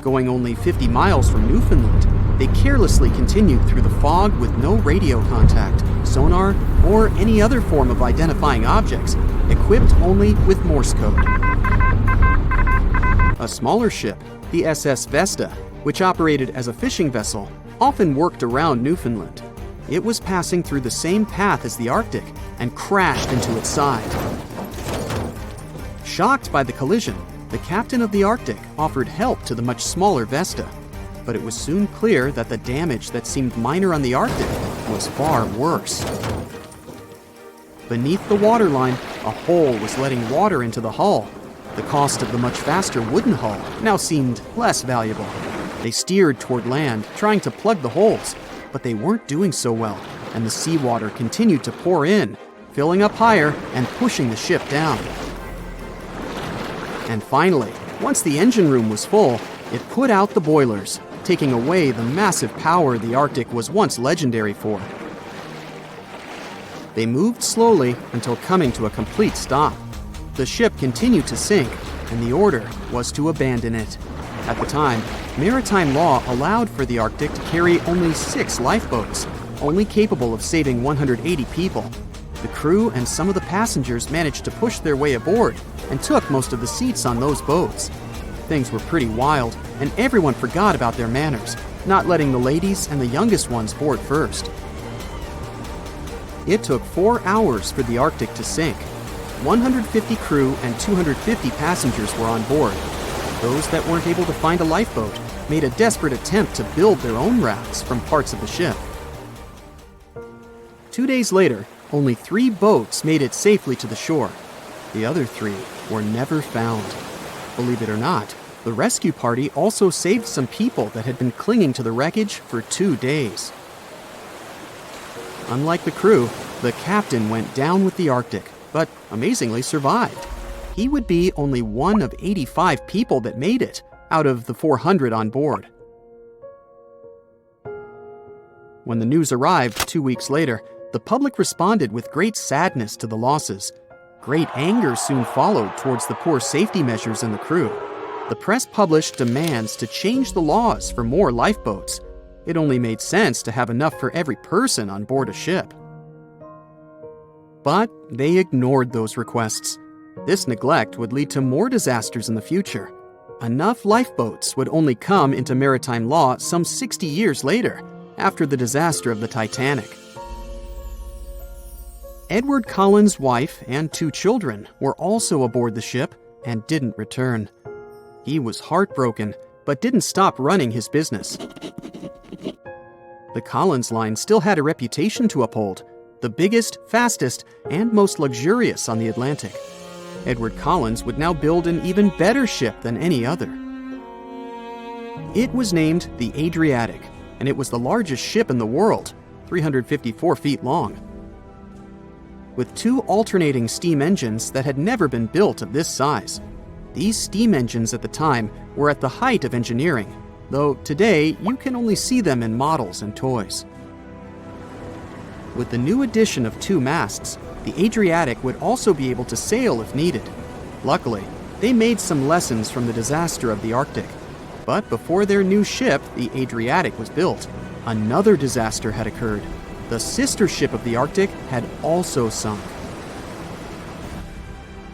Going only 50 miles from Newfoundland, they carelessly continued through the fog with no radio contact, sonar, or any other form of identifying objects, equipped only with Morse code. A smaller ship, the SS Vesta, which operated as a fishing vessel, often worked around Newfoundland. It was passing through the same path as the Arctic and crashed into its side. Shocked by the collision, the captain of the Arctic offered help to the much smaller Vesta, but it was soon clear that the damage that seemed minor on the Arctic was far worse. Beneath the waterline, a hole was letting water into the hull. The cost of the much faster wooden hull now seemed less valuable. They steered toward land, trying to plug the holes, but they weren't doing so well, and the seawater continued to pour in, filling up higher and pushing the ship down. And finally, once the engine room was full, it put out the boilers, taking away the massive power the Arctic was once legendary for. They moved slowly until coming to a complete stop. The ship continued to sink, and the order was to abandon it. At the time, maritime law allowed for the Arctic to carry only 6 lifeboats, only capable of saving 180 people. The crew and some of the passengers managed to push their way aboard and took most of the seats on those boats. Things were pretty wild, and everyone forgot about their manners, not letting the ladies and the youngest ones board first. It took 4 hours for the Arctic to sink. 150 crew and 250 passengers were on board. Those that weren't able to find a lifeboat made a desperate attempt to build their own rafts from parts of the ship. 2 days later, only 3 boats made it safely to the shore. The other 3 were never found. Believe it or not, the rescue party also saved some people that had been clinging to the wreckage for 2 days. Unlike the crew, the captain went down with the Arctic, but amazingly survived. He would be only one of 85 people that made it, out of the 400 on board. When the news arrived 2 weeks later, the public responded with great sadness to the losses. Great anger soon followed towards the poor safety measures in the crew. The press published demands to change the laws for more lifeboats. It only made sense to have enough for every person on board a ship. But they ignored those requests. This neglect would lead to more disasters in the future. Enough lifeboats would only come into maritime law some 60 years later, after the disaster of the Titanic. Edward Cullen's wife and 2 children were also aboard the ship and didn't return. He was heartbroken, but didn't stop running his business. The Collins line still had a reputation to uphold, the biggest, fastest, and most luxurious on the Atlantic. Edward Collins would now build an even better ship than any other. It was named the Adriatic, and it was the largest ship in the world, 354 feet long. With 2 alternating steam engines that had never been built of this size. These steam engines at the time were at the height of engineering, though today you can only see them in models and toys. With the new addition of 2 masts, the Adriatic would also be able to sail if needed. Luckily, they made some lessons from the disaster of the Arctic. But before their new ship, the Adriatic, was built, another disaster had occurred. The sister ship of the Arctic had also sunk.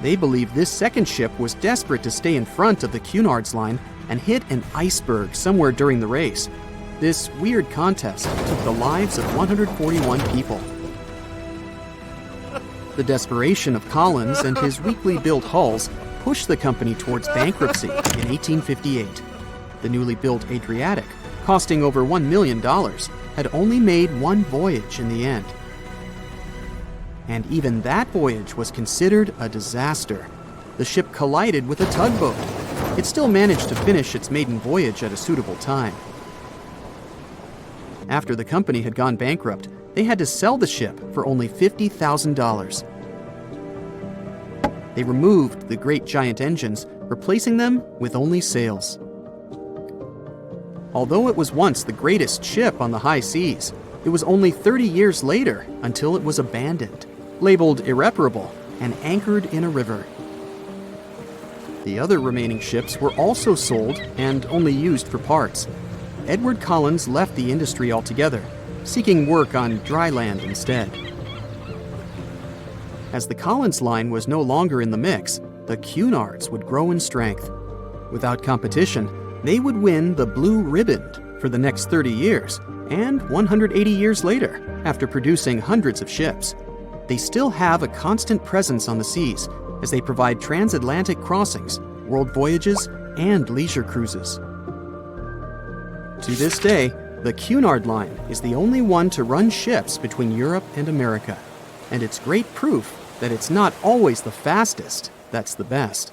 They believe this second ship was desperate to stay in front of the Cunard's line and hit an iceberg somewhere during the race. This weird contest took the lives of 141 people. The desperation of Collins and his weakly built hulls pushed the company towards bankruptcy in 1858. The newly built Adriatic, costing over $1 million, had only made 1 voyage in the end. And even that voyage was considered a disaster. The ship collided with a tugboat. It still managed to finish its maiden voyage at a suitable time. After the company had gone bankrupt, they had to sell the ship for only $50,000. They removed the great giant engines, replacing them with only sails. Although it was once the greatest ship on the high seas, It was only 30 years later until it was abandoned, labeled irreparable, and anchored in a river. The other remaining ships were also sold and only used for parts. Edward Collins left the industry altogether, seeking work on dry land instead. As the Collins line was no longer in the mix, the Cunards would grow in strength. Without competition, they would win the Blue Riband for the next 30 years, and 180 years later, after producing hundreds of ships. They still have a constant presence on the seas as they provide transatlantic crossings, world voyages, and leisure cruises. To this day, the Cunard line is the only one to run ships between Europe and America, and it's great proof that it's not always the fastest that's the best.